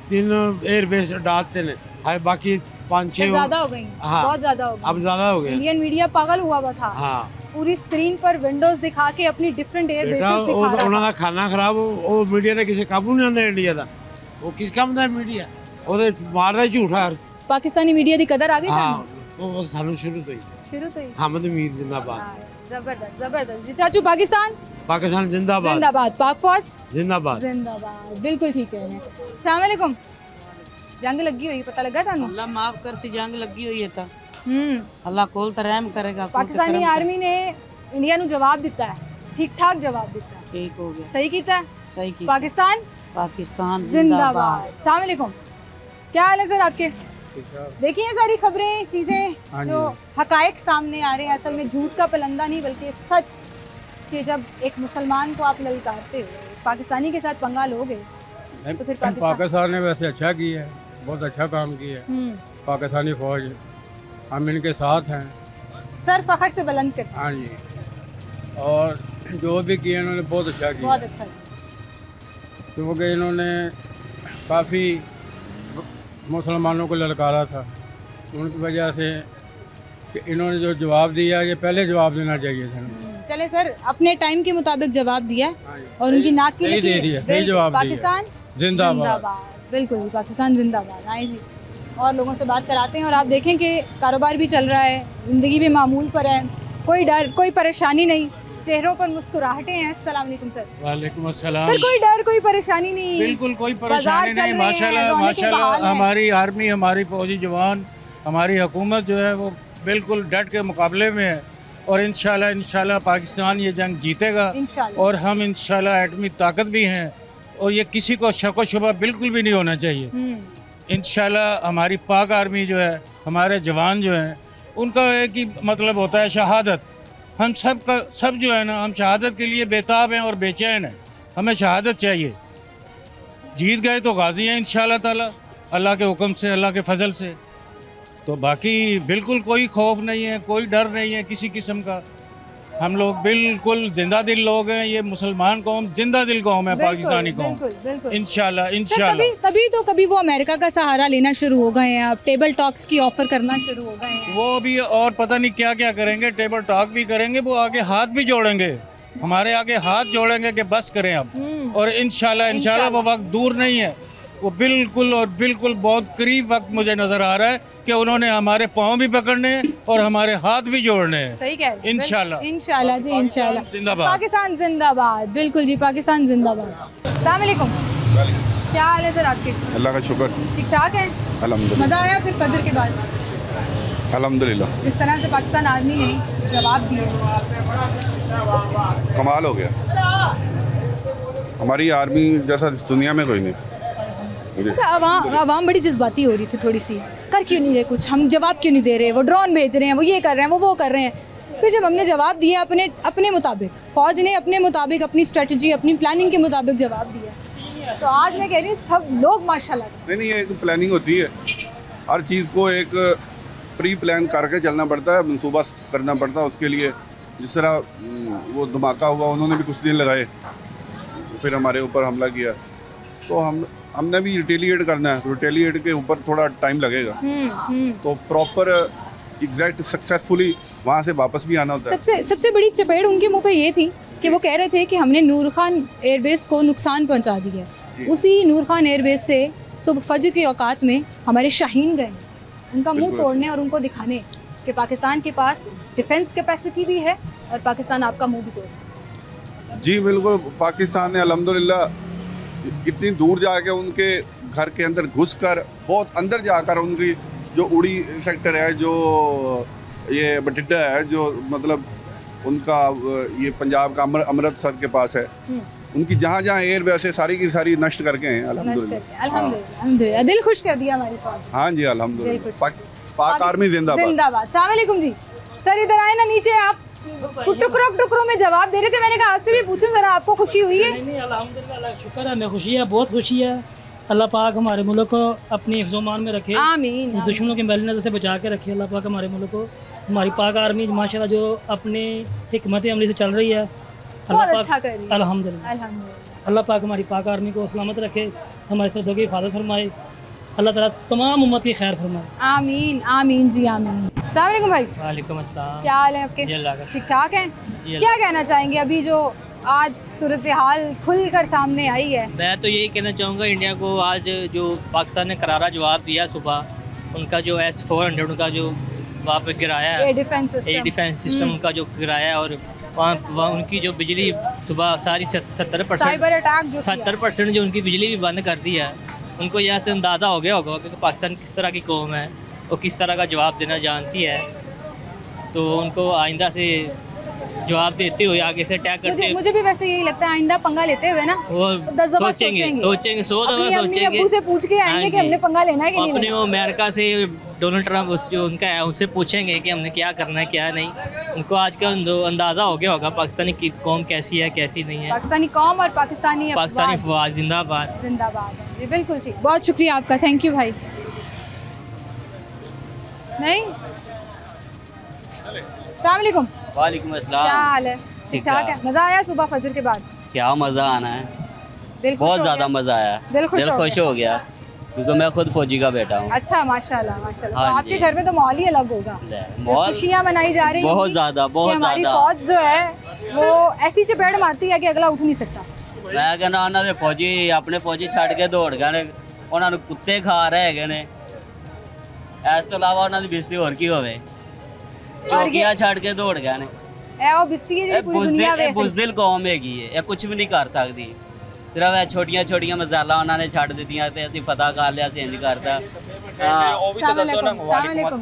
Speaker 18: तीन एयरबेस डालते ने, हाय बाकी 5-6
Speaker 1: ज्यादा हो गई। हाँ, बहुत ज्यादा हो गई,
Speaker 18: अब ज्यादा हो गया।
Speaker 1: इंडियन मीडिया पागल हुआ था। हाँ, पूरी स्क्रीन पर विंडोज दिखा के अपनी डिफरेंट एयरबेसेस दिखा रहा था।
Speaker 18: उन्होंने खाना खराब वो मीडिया ने किसी काबू नहीं आंदा इंडिया दा, वो किस काम दा मीडिया, ਉਹਦੇ ਮਾਰਦਾ ਝੂਠਾ ਹਰ
Speaker 1: पाकिस्तानी मीडिया दी कदर आ गई।
Speaker 18: हाँ, वो सानू शुरू तो ही हमद मीर जिंदाबाद।
Speaker 1: जबरदस्त जबरदस्त जी। चाचू
Speaker 18: पाकिस्तान जिंदाबाद,
Speaker 1: जिंदाबाद, पाक फौज
Speaker 18: जिंदाबाद,
Speaker 1: जिंदाबाद। बिल्कुल ठीक है। अस्सलाम वालेकुम। जंग लगी हुई, पता लगा थानू?
Speaker 19: अल्लाह माफ कर सी जंग लगी हुई है ता अल्लाह कोल तो रहम करेगा।
Speaker 1: पाकिस्तानी आर्मी ने इंडिया नु जवाब दिता है, ठीक ठाक जवाब दिता है,
Speaker 19: ठीक हो गया,
Speaker 1: सही कीता,
Speaker 19: सही कीता।
Speaker 1: पाकिस्तान जिंदाबाद। अस्सलाम वालेकुम, क्या हाल है सर आपके? देखिए सारी खबरें चीज़ें जो हकायक सामने आ रहे हैं, असल में झूठ का पलंदा नहीं बल्कि सच, कि जब एक मुसलमान को आप ललकारते हो, पाकिस्तानी के साथ पंगा लोगे तो फिर
Speaker 20: पाकिस्तान ने वैसे अच्छा किया है, बहुत अच्छा काम किया है पाकिस्तानी फौज, हम इनके साथ हैं।
Speaker 1: सर फखर से बुलंद करते हैं।
Speaker 20: हाँ जी, और जो भी किया इन्होंने बहुत अच्छा किया,
Speaker 1: बहुत अच्छा,
Speaker 20: क्योंकि इन्होंने काफ़ी मुसलमानों को ललकारा था, उनकी वजह से कि इन्होंने जो जवाब दिया ये पहले जवाब देना चाहिए था।
Speaker 1: चले सर, अपने टाइम के मुताबिक जवाब दिया और उनकी नाक की
Speaker 20: दे दिया, सही जवाब दिया।
Speaker 1: पाकिस्तान जिंदाबाद, बिल्कुल पाकिस्तान जिंदाबाद। आए जी, और लोगों से बात कराते हैं। और आप देखें कि कारोबार भी चल रहा है, ज़िंदगी भी मामूल पर है, कोई डर कोई परेशानी नहीं, चेहरों पर मुस्कुराहटें हैं। अस्सलाम वालेकुम सर।
Speaker 20: वालेकुम अस्सलाम।
Speaker 1: सर कोई डर कोई परेशानी नहीं?
Speaker 20: बिल्कुल कोई परेशानी नहीं, माशाल्लाह माशाल्लाह। हमारी आर्मी, हमारी फौजी जवान, हमारी हुकूमत जो है वो बिल्कुल डट के मुकाबले में है, और इंशाल्लाह पाकिस्तान ये जंग जीतेगा, और हम इंशाल्लाह एटमी ताकत भी हैं, और ये किसी को शक व शुबा बिल्कुल भी नहीं होना चाहिए। इंशाल्लाह हमारी पाक आर्मी जो है, हमारे जवान जो हैं, उनका एक ही मतलब होता है शहादत। हम सब जो है ना, हम शहादत के लिए बेताब हैं और बेचैन हैं, हमें शहादत चाहिए। जीत गए तो गाजी हैं इंशाल्लाह ताला, अल्लाह के हुक्म से, अल्लाह के फजल से। तो बाकी बिल्कुल कोई खौफ नहीं है, कोई डर नहीं है किसी किस्म का। हम लोग बिल्कुल जिंदा दिल लोग हैं, ये मुसलमान कौम जिंदा दिल कौम है, पाकिस्तानी कौम। इंशाल्लाह
Speaker 1: तभी तो कभी वो अमेरिका का सहारा लेना शुरू हो गए हैं, अब टेबल टॉक्स की ऑफर करना शुरू हो गए हैं।
Speaker 20: वो भी और पता नहीं क्या क्या करेंगे, टेबल टॉक भी करेंगे, वो आगे हाथ भी जोड़ेंगे, हमारे आगे हाथ जोड़ेंगे कि बस करें अब। और इंशाल्लाह वो वक्त दूर नहीं है, वो बिल्कुल और बिल्कुल बहुत करीब वक्त मुझे नजर आ रहा है कि उन्होंने हमारे पाँव भी पकड़ने हैं और हमारे हाथ भी जोड़ने हैं।
Speaker 1: सही कह रहे हैं।
Speaker 20: इंशाल्लाह
Speaker 1: जी, इंशाल्लाह
Speaker 20: जिंदाबाद,
Speaker 1: पाकिस्तान जिंदाबाद। बिल्कुल जी, पाकिस्तान जिंदाबाद। अस्सलाम वालेकुम, क्या हाल है सर आपके?
Speaker 6: अल्लाह का शुक्र,
Speaker 1: ठीक ठाक है,
Speaker 6: अल्हम्दुलिल्लाह।
Speaker 1: मज़ा आया फिर फजर के बाद?
Speaker 21: अल्हम्दुलिल्लाह।
Speaker 1: जिस तरह से पाकिस्तान आर्मी ने जवाब दिया,
Speaker 21: कमाल हो गया। हमारी आर्मी जैसा इस दुनिया में कोई नहीं।
Speaker 1: अच्छा, आवाम बड़ी जज्बाती हो रही थी थोड़ी सी, कर क्यों नहीं रहे कुछ, हम जवाब क्यों नहीं दे रहे, वो ड्रोन भेज रहे हैं, वो ये कर रहे हैं, वो कर रहे हैं। फिर जब हमने जवाब दिया अपने मुताबिक, फ़ौज ने अपने मुताबिक, अपनी स्ट्रेटजी, अपनी प्लानिंग के मुताबिक जवाब दिया, तो आज मैं कह रही हूँ सब लोग माशाल्लाह।
Speaker 21: नहीं, एक प्लानिंग होती है, हर चीज़ को एक प्री प्लान करके चलना पड़ता है, मंसूबा करना पड़ता है उसके लिए। जिस तरह वो धमाका हुआ, उन्होंने भी कुछ दिन लगाए, फिर हमारे ऊपर हमला किया, तो हमने भी रिटेलिएट करना है, तो रिटेलिएट के ऊपर थोड़ा टाइम लगेगा। तो प्रॉपर एग्जैक्ट सक्सेसफुली वहाँ से वापस भी आना होता है।
Speaker 1: सबसे बड़ी चपेट उनके मुंह पे ये थी कि वो कह रहे थे कि हमने नूर खान एयरबेस को नुकसान पहुँचा दिया। उसी नूर खान एयरबेस से सुबह फजर के औकात में हमारे शाहीन गए, उनका मुंह तोड़ने और उनको दिखाने कि पाकिस्तान के पास डिफेंस कैपेसिटी भी है और पाकिस्तान आपका मुंह भी तोड़।
Speaker 21: जी बिल्कुल, पाकिस्तान ने अल्हम्दुलिल्लाह इतनी दूर जाके उनके घर के अंदर घुसकर, बहुत अंदर जाकर उनकी जो उड़ी सेक्टर है, जो ये बठिंडा है, जो मतलब उनका ये पंजाब का अमृतसर के पास है, उनकी जहाँ जहाँ एयरबेस है सारी की सारी नष्ट करके हैं
Speaker 1: अल्हम्दुलिल्लाह। दिल खुश कर दिया हमारी फौज।
Speaker 21: हाँ जी अल्हम्दुलिल्लाह। पाक आर्मी जिंदाबाद।
Speaker 1: अस्सलाम वालेकुम जी। सर इधर आए ना नीचे, आप टुकड़ों में जवाब दे रहे थे, मैंने कहा आपसे भी पूछूं जरा, आपको खुशी हुई है?
Speaker 22: नहीं, अल्हम्दुलिल्लाह, शुक्र है, हमें खुशी है, बहुत खुशी है। अल्लाह पाक हमारे मुल्क को अपनी हिफ्ज़-ओ-मान में रखे, आमीन। दुश्मनों के मैली नज़र से बचा के रखे अल्लाह पाक हमारे मुल्क को। हमारी पाक आर्मी माशाल्लाह जो अपने हिकमत अमली से चल रही है, अल्लाह पाक अल्हम्दुलिल्लाह, अल्लाह पाक हमारी पाक आर्मी को सलामत रखे, हमारे सरहदों की हिफाजत फरमाए, अल्लाह ताला तमाम उम्मत की खैर फरमाए, आमीन आमीन जी आमीन। अस्सलाम वालेकुम भाई। वालेकुम अस्सलाम। क्या हाल है आपके? ठीक ठाक हैं? क्या कहना चाहेंगे अभी जो आज सूरत हाल खुलकर सामने आई है?
Speaker 23: मैं तो यही कहना चाहूँगा, इंडिया को आज जो पाकिस्तान ने करारा जवाब दिया सुबह, उनका जो S-400 उनका जो वहाँ पे गिराया है, एयर डिफेंस सिस्टम उनका जो गिराया है, और वहाँ उनकी जो बिजली सुबह सारी 70% जो उनकी बिजली भी बंद कर दी है, उनको यहाँ से अंदाज़ा हो गया होगा कि पाकिस्तान किस तरह की कौम है और किस तरह का जवाब देना जानती है। तो उनको आइंदा से जवाब देते हुए आगे से अटैक करते, मुझे भी वैसे यही लगता है, आइंदा पंगा लेते हुए ना वो सोचेंगे 100 दफ़ा सोचेंगे, से पूछ के आएंगे कि हमने पंगा लेना है कि नहीं। अपने वो अमेरिका से डोनाल्ड ट्रंप जो उनका है उनसे पूछेंगे कि हमने क्या करना है क्या नहीं। उनको आज का अंदाज़ा हो गया होगा पाकिस्तानी की कौम कैसी है कैसी नहीं है। पाकिस्तानी कौम और पाकिस्तानी फौज जिंदाबाद जिंदाबाद। जी बिल्कुल ठीक, बहुत शुक्रिया आपका, थैंक यू भाई। नहीं, अस्सलाम वालेकुम।
Speaker 24: वालेकुम अस्सलाम।
Speaker 1: क्या हाल है? ठीक ठाक है? मज़ा आया सुबह फजर के बाद?
Speaker 24: क्या मज़ा आना है, बहुत ज़्यादा मज़ा आया, दिल खुश हो गया क्योंकि मैं खुद फौजी का बेटा हूँ।
Speaker 1: अच्छा माशाल्लाह माशाल्लाह। तो आपके घर में तो माहौल ही अलग होगा, खुशियाँ मनाई जा रही हैं
Speaker 24: बहुत ज़्यादा बहुत
Speaker 1: ज़्यादा। हमारी फौज जो है वो ऐसी चपेट मारती है कि अगला उठ नहीं सकता।
Speaker 24: मैं कहना उन्होंने फौजी अपने फौजी छड़ के दौड़ गए, उन्होंने कुत्ते खा रहे हैं, इस तो इलावा उन्होंने बिस्ती होर की होवे, चौकियां छड़ के दौड़ गए ने। बुज़दिल कौम हैगी है, कुछ भी नहीं कर सकती, सिर्फ छोटिया छोटिया मजाला उन्होंने छड़ दित्तियां ते असीं फतह कर लिया, असीं इंज करता।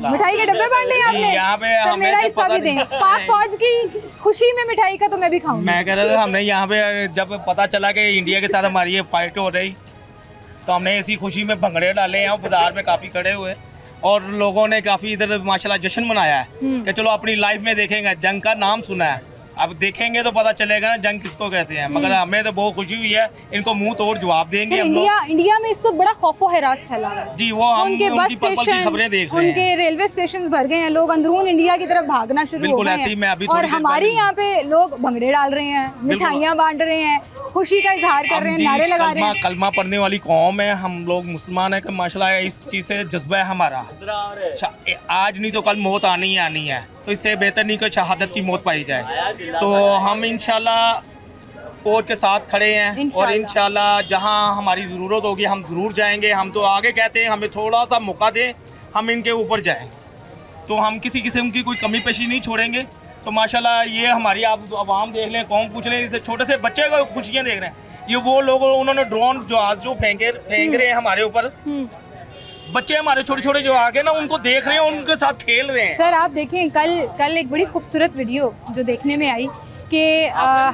Speaker 1: मिठाई के डब्बे बांटे आपने? यहाँ पे मेरा हिस्सा भी दें, पाक फौज की खुशी में मिठाई का तो मैं भी खाऊंगी।
Speaker 25: मैं कह रहा था, हमने यहाँ पे जब पता चला कि इंडिया के साथ हमारी ये फाइट हो रही, तो हमने इसी खुशी में भंगड़े डाले हैं, बाजार में काफ़ी खड़े हुए और लोगों ने काफ़ी इधर माशाल्लाह जश्न मनाया है कि चलो अपनी लाइफ में देखेंगे, जंग का नाम सुना है, अब देखेंगे तो पता चलेगा ना जंग किसको कहते हैं। मगर हमें तो बहुत खुशी हुई है, इनको मुंह तोड़ जवाब देंगे हम लोग। इंडिया में इस वक्त बड़ा खौफो हरास फैला है जी, वो हम उनकी पर्पल की खबरें देख रहे हैं, उनके रेलवे स्टेशन भर गए हैं, लोग अंदरून इंडिया की तरफ भागना शुरू हो गए हैं और हमारी यहाँ पे लोग भंगड़े डाल रहे हैं, मिठाइयाँ बांट रहे हैं, खुशी का इजहार कर रहे हैं, नारे लगा रहे हैं। कलमा पढ़ने वाली कौम है, हम लोग मुसलमान है कि माशाल्लाह इस चीज़ से जज्बा है हमारा, आज नहीं तो कल मौत आनी ही आनी है, तो इससे बेहतर नहीं कि शहादत की मौत पाई जाए। तो हम इंशाल्लाह फौज के साथ खड़े हैं और इंशाल्लाह जहां हमारी ज़रूरत होगी हम ज़रूर जाएंगे। हम तो आगे कहते हैं हमें थोड़ा सा मौका दें, हम इनके ऊपर जाएं, तो हम किसी किस्म की कोई कमी पेशी नहीं छोड़ेंगे। तो माशाल्लाह ये हमारी आप आवाम देख लें, कौम पूछ लें, इससे छोटे से बच्चे को खुशियाँ देख रहे हैं। ये वो लोग उन्होंने ड्रोन जहाज जो फेंक रहे हैं हमारे ऊपर, बच्चे हमारे छोटे छोटे जो आगे ना उनको देख रहे हैं, उनके साथ खेल रहे हैं।
Speaker 1: सर आप देखें कल एक बड़ी खूबसूरत वीडियो जो देखने में आई कि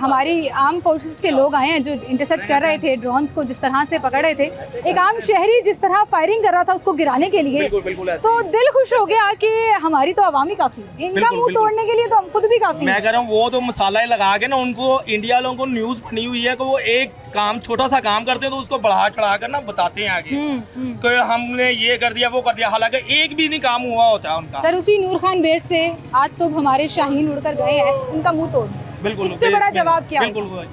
Speaker 1: हमारी आर्म फोर्सेस के लोग आए हैं जो इंटरसेप्ट कर रहे थे ड्रोन्स को, जिस तरह से पकड़ रहे थे, एक आम शहरी जिस तरह फायरिंग कर रहा था उसको गिराने के लिए, तो दिल खुश हो गया कि हमारी तो आवामी काफ़ी है, इनका मुंह तोड़ने के लिए तो हम खुद भी काफ़ी।
Speaker 25: मैं कह रहा हूँ वो तो मसाला लगा के ना उनको इंडिया लोगों को न्यूज़ बनी हुई है कि वो एक काम छोटा सा काम करते हैं तो उसको बढ़ा चढ़ा कर ना बताते हैं आगे कि हमने ये कर दिया वो कर दिया, हालांकि एक भी नहीं काम हुआ होता है उनका।
Speaker 1: सर उसी नूर खान बेस से आज सुबह हमारे शाहीन उड़कर गए हैं, उनका मुंह तोड़,
Speaker 25: बिल्कुल
Speaker 1: इससे बड़ा जवाब क्या?
Speaker 25: बिल्कुल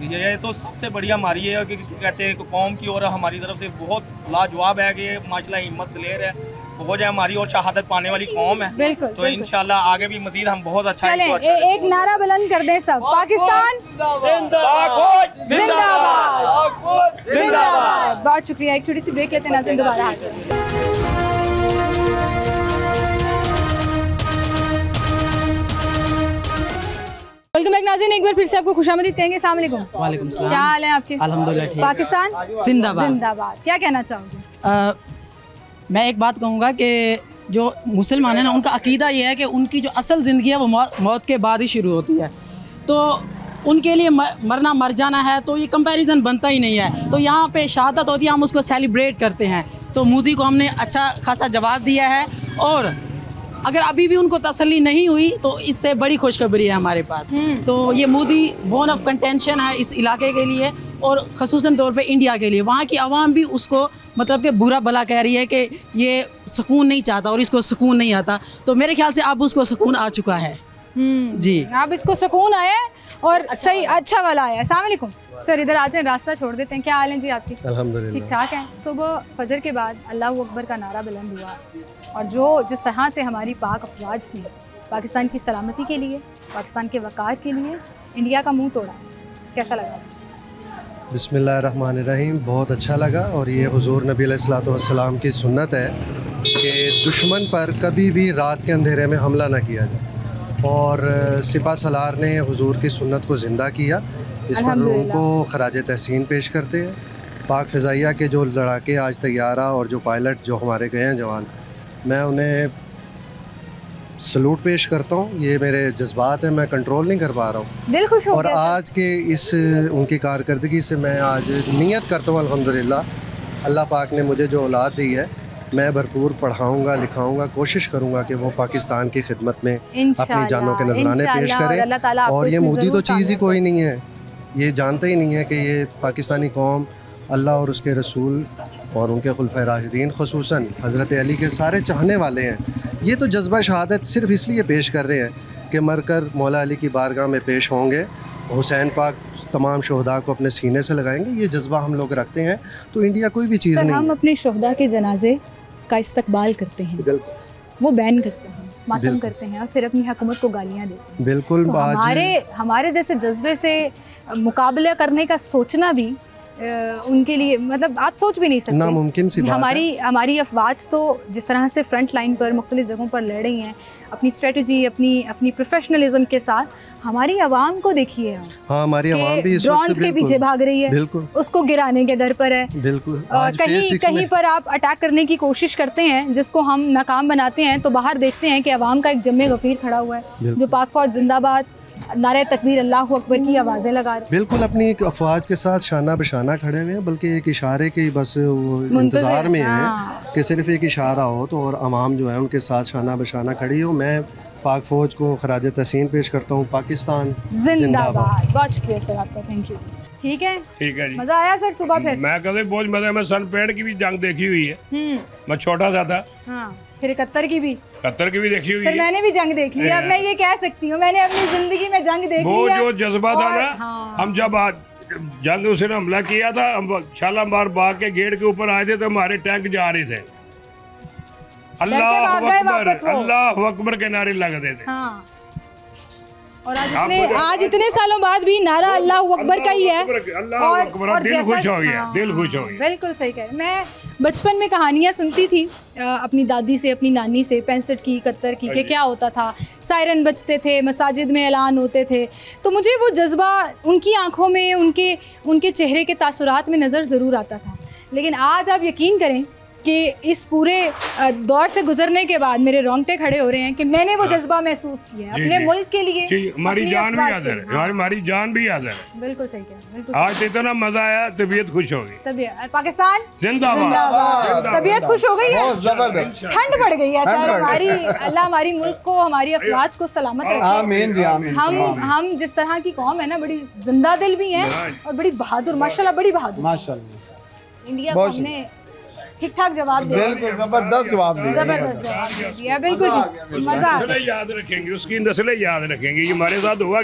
Speaker 25: ये तो सबसे बढ़िया हमारी है कि कहते हैं कौम की और हमारी तरफ से बहुत लाजवाब है कि माशाल्लाह हिम्मत दिलेर है, हो जाए हमारी और शहादत पाने वाली कौम है।
Speaker 1: बिल्कुल,
Speaker 25: तो इंशाल्लाह आगे भी मजीद हम बहुत अच्छा
Speaker 1: एक नारा बुलंद कर दें सब, पाकिस्तान जिंदाबाद जिंदाबाद। बहुत शुक्रिया, एक छोटी सी ब्रेक लेते हैं, नाज़रीन दोबारा हाजिर। वेलकम बैक नाज़रीन, एक बार फिर से आपको खुशामदीद कहेंगे। अस्सलाम वालेकुम।
Speaker 2: वालेकुम सलाम।
Speaker 1: क्या हाल है आपके?
Speaker 2: अल्हम्दुलिल्लाह ठीक।
Speaker 1: पाकिस्तान
Speaker 2: जिंदाबाद
Speaker 1: जिंदाबाद। क्या कहना चाहोगे?
Speaker 2: मैं एक बात कहूँगा कि जो मुसलमान है ना, उनका अकीदा ये है कि उनकी जो असल ज़िंदगी है वो मौत के बाद ही शुरू होती है, तो उनके लिए मरना मर जाना है, तो ये कंपैरिजन बनता ही नहीं है। तो यहाँ पे शहादत होती है, हम उसको सेलिब्रेट करते हैं। तो मोदी को हमने अच्छा खासा जवाब दिया है, और अगर अभी भी उनको तसल्ली नहीं हुई तो इससे बड़ी खुशखबरी है हमारे पास। तो ये मोदी बोन ऑफ कंटेंशन है इस इलाके के लिए, और ख़ुसूसन तौर पे इंडिया के लिए। वहाँ की आवाम भी उसको मतलब कि बुरा भला कह रही है कि ये सुकून नहीं चाहता और इसको सुकून नहीं आता। तो मेरे ख्याल से अब उसको सुकून आ चुका है। जी,
Speaker 1: अब इसको सुकून आया और सही अच्छा वाला आया। अस्सलाम वालेकुम सर, इधर आ जाए, रास्ता छोड़ देते हैं। क्या हाल है जी आपकी?
Speaker 3: अल्हम्दुलिल्लाह
Speaker 1: ठीक ठाक है। सुबह फजर के बाद अल्लाह अकबर का नारा बुलंद हुआ, और जो जिस तरह से हमारी पाक अफवाज ने पाकिस्तान की सलामती के लिए, पाकिस्तान के वक़ार के लिए इंडिया का मुंह तोड़ा, कैसा लगा?
Speaker 3: बिस्मिल्लाहिर्रहमानिर्रहीम, बहुत अच्छा लगा। और ये हुजूर नबी अलैहिस्सलातु वस्सलाम की सुन्नत है कि दुश्मन पर कभी भी रात के अंधेरे में हमला ना किया जाए, और सिपा सलार ने हुजूर की सुन्नत को ज़िंदा किया। इस पर उनको खराज तहसीन पेश करते हैं। पाक फ़िज़ाइया के जो लड़ाके आज तैयारा और जो पायलट जो हमारे गए हैं जवान, मैं उन्हें सलूट पेश करता हूँ। ये मेरे जज्बात हैं, मैं कंट्रोल नहीं कर पा रहा हूँ,
Speaker 1: दिल खुश हो
Speaker 3: और
Speaker 1: गया।
Speaker 3: आज के इस उनकी कारकर्दगी से मैं आज नियत करता हूँ अल्हम्दुलिल्लाह, अल्लाह पाक ने मुझे जो औलाद दी है मैं भरपूर पढ़ाऊँगा लिखाऊँगा, कोशिश करूँगा कि वो पाकिस्तान की खिदमत में अपनी जानों के नजराने पेश करें। और ये मोदी तो चीज़ ही कोई नहीं है, ये जानते ही नहीं है कि ये पाकिस्तानी कौम अल्लाह और उसके रसूल और उनके खुलफाए राशिदीन ख़ुसूसन हज़रत अली के सारे चाहने वाले हैं। ये तो जज्बा शहादत सिर्फ इसलिए पेश कर रहे हैं कि मरकर मौला अली की बारगाह में पेश होंगे, हुसैन पाक तमाम शोहदा को अपने सीने से लगाएंगे। ये जज्बा हम लोग रखते हैं, तो इंडिया कोई भी चीज़ नहीं।
Speaker 1: हम अपने शोहदा के जनाजे का इस्तकबाल करते हैं, वो बैन करते हैं, मातम करते हैं, और फिर अपनी हुकूमत को गालियाँ देते हैं।
Speaker 3: बिल्कुल,
Speaker 1: तो हमारे जैसे जज्बे से मुकाबला करने का सोचना भी उनके लिए मतलब आप सोच भी नहीं सकते,
Speaker 3: नामुमकिन सी बात है।
Speaker 1: हमारी अफवाज तो जिस तरह से फ्रंट लाइन पर मुख्तलिफ जगहों पर लड़ रही हैं अपनी स्ट्रेटजी, अपनी प्रोफेशनलिज्म के साथ, हमारी आवाम को देखिए।
Speaker 3: हाँ, हमारी आवाम भी
Speaker 1: ड्रोन्स के पीछे भाग रही है,
Speaker 3: बिल्कुल
Speaker 1: उसको गिराने के दर पर है।
Speaker 3: बिल्कुल,
Speaker 1: कहीं पर आप अटैक करने की कोशिश करते हैं जिसको हम नाकाम बनाते हैं, तो बाहर देखते हैं कि आवाम का एक जम्मे गफीर खड़ा हुआ है जो पाक फौज जिंदाबाद, नारे तकबीर, अल्लाह अकबर की आवाज़ें लगा रहे।
Speaker 3: बिल्कुल अपनी एक अफवाज के साथ शाना बशाना खड़े हुए हैं, बल्कि एक इशारे के बस वो इंतज़ार में है कि सिर्फ एक इशारा हो तो, और आवाम जो है उनके साथ शाना बशाना खड़ी हो। मैं पाक फ़ौज को खराज तहसीन पेश करता हूँ। पाकिस्तान जिंदाबाद।
Speaker 1: बहुत शुक्रिया सर आपका, थैंक यू। ठीक है
Speaker 4: जी,
Speaker 1: मज़ा आया सर सुबह? फिर
Speaker 4: मैं कभी बहुत मज़ा, मैं सन पेड़ की भी जंग देखी हुई है, मैं छोटा सा था।
Speaker 1: हाँ, फिर कतर की भी
Speaker 4: देखी हुई है।
Speaker 1: मैंने भी जंग देखी है, अब मैं ये कह सकती हूँ मैंने अपनी जिंदगी में जंग देखी है।
Speaker 4: वो जो जज्बा था ना, हम जब जंग उसने हमला किया था, हम शालामार बाग के गेट के ऊपर आए थे तो हमारे टैंक जा रहे थे, अल्लाह अकबर के नारे लगते थे।
Speaker 1: हाँ। और आज इतने सालों बाद भी नारा अल्लाह अकबर का ही है, और
Speaker 4: दिल खुश हो गया, दिल खुश हो गया।
Speaker 1: बिल्कुल सही कह रहे। मैं बचपन में कहानियाँ सुनती थी अपनी दादी से, अपनी नानी से, 65 की 71 की, कि क्या होता था, सायरन बजते थे, मसाजिद में ऐलान होते थे, तो मुझे वो जज्बा उनकी आंखों में, उनके चेहरे के तासुरात में नज़र ज़रूर आता था। लेकिन आज आप यकीन करें कि इस पूरे दौर से गुजरने के बाद मेरे रोंगटे खड़े हो रहे हैं कि मैंने वो जज्बा महसूस किया है अपने मुल्क के लिए।
Speaker 5: हमारी जान भी हाजिर है, हमारी जान भी हाजिर है।
Speaker 1: बिल्कुल सही कहा, बिल्कुल।
Speaker 5: आज इतना मजा आया, तबीयत खुश हो गई।
Speaker 1: तबीयत पाकिस्तान
Speaker 5: जिंदाबाद।
Speaker 1: तबीयत खुश हो गई है, जबरदस्त। ठंड पड़ गई है सर हमारी। अल्लाह हमारी मुल्क को, हमारी अफवाज को सलामत रखे।
Speaker 7: आमीन जी, आमीन।
Speaker 1: हम जिस तरह की कौम है ना, बड़ी जिंदा दिल भी है और बड़ी बहादुर, माशाल्लाह बड़ी बहादुर
Speaker 7: माशाल्लाह।
Speaker 1: इंडिया को हमने ठीक ठाक जवाब दिया,
Speaker 7: बिल्कुल जबरदस्त जवाब दिया,
Speaker 1: जबरदस्त जवाब दिया, बिल्कुल मजा आ गया।
Speaker 5: याद रखेंगे, उसकी नस्लें याद रखेंगे कि हमारे साथ हुआ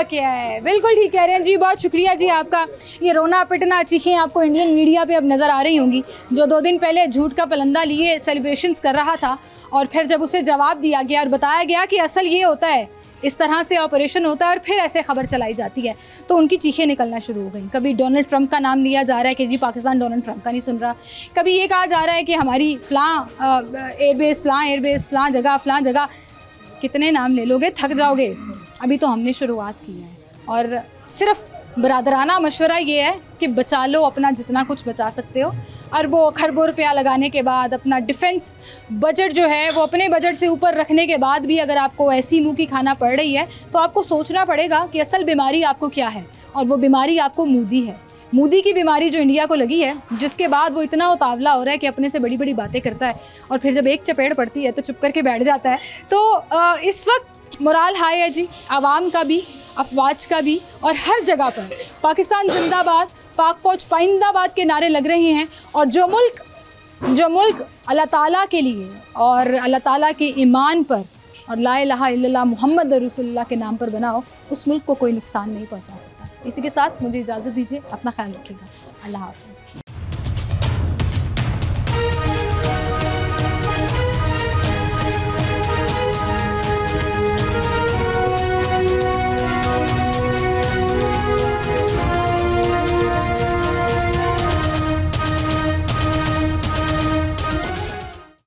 Speaker 5: क्या है। बिल्कुल ठीक कह रहे हैं जी, बहुत शुक्रिया जी आपका। ये रोना पिटना चीखें आपको इंडियन मीडिया पे अब नज़र आ रही होंगी, जो 2 दिन पहले झूठ का पलंदा लिए सेलिब्रेशंस कर रहा था और फिर जब उसे जवाब दिया गया और बताया गया कि असल ये होता है, इस तरह से ऑपरेशन होता है और फिर ऐसे खबर चलाई जाती है, तो उनकी चीखें निकलना शुरू हो गई। कभी डोनाल्ड ट्रंप का नाम लिया जा रहा है कि जी पाकिस्तान डोनाल्ड ट्रंप का नहीं सुन रहा, कभी ये कहा जा रहा है कि हमारी फ़लाँ एयरबेस फ़लाँ जगह। कितने नाम ले लोगे, थक जाओगे। अभी तो हमने शुरुआत की है और सिर्फ बरादराना मशवरा ये है कि बचा लो अपना जितना कुछ बचा सकते हो। अरबों खरबों रुपया लगाने के बाद अपना डिफेंस बजट जो है वो अपने बजट से ऊपर रखने के बाद भी अगर आपको ऐसी मुँह की खाना पड़ रही है तो आपको सोचना पड़ेगा कि असल बीमारी आपको क्या है, और वो बीमारी आपको मोदी है। मोदी की बीमारी जो इंडिया को लगी है, जिसके बाद वो इतना उतावला हो रहा है कि अपने से बड़ी बड़ी बातें करता है और फिर जब एक चपेट पड़ती है तो चुप करके बैठ जाता है। तो इस वक्त मोराल हाई है जी, आवाम का भी, अफवाज का भी, और हर जगह पर पाकिस्तान जिंदाबाद, पाक फ़ौज पाइंदाबाद के नारे लग रहे हैं। और जो मुल्क अल्लाह ताला के लिए और अल्लाह ताला के ईमान पर और ला इलाहा इल्लल्लाह मुहम्मद रसूलुल्लाह के नाम पर बना हो, उस मुल्क को कोई नुकसान नहीं पहुंचा सकता। इसी के साथ मुझे इजाज़त दीजिए, अपना ख्याल रखिएगा, अल्लाह हाफ़िज़।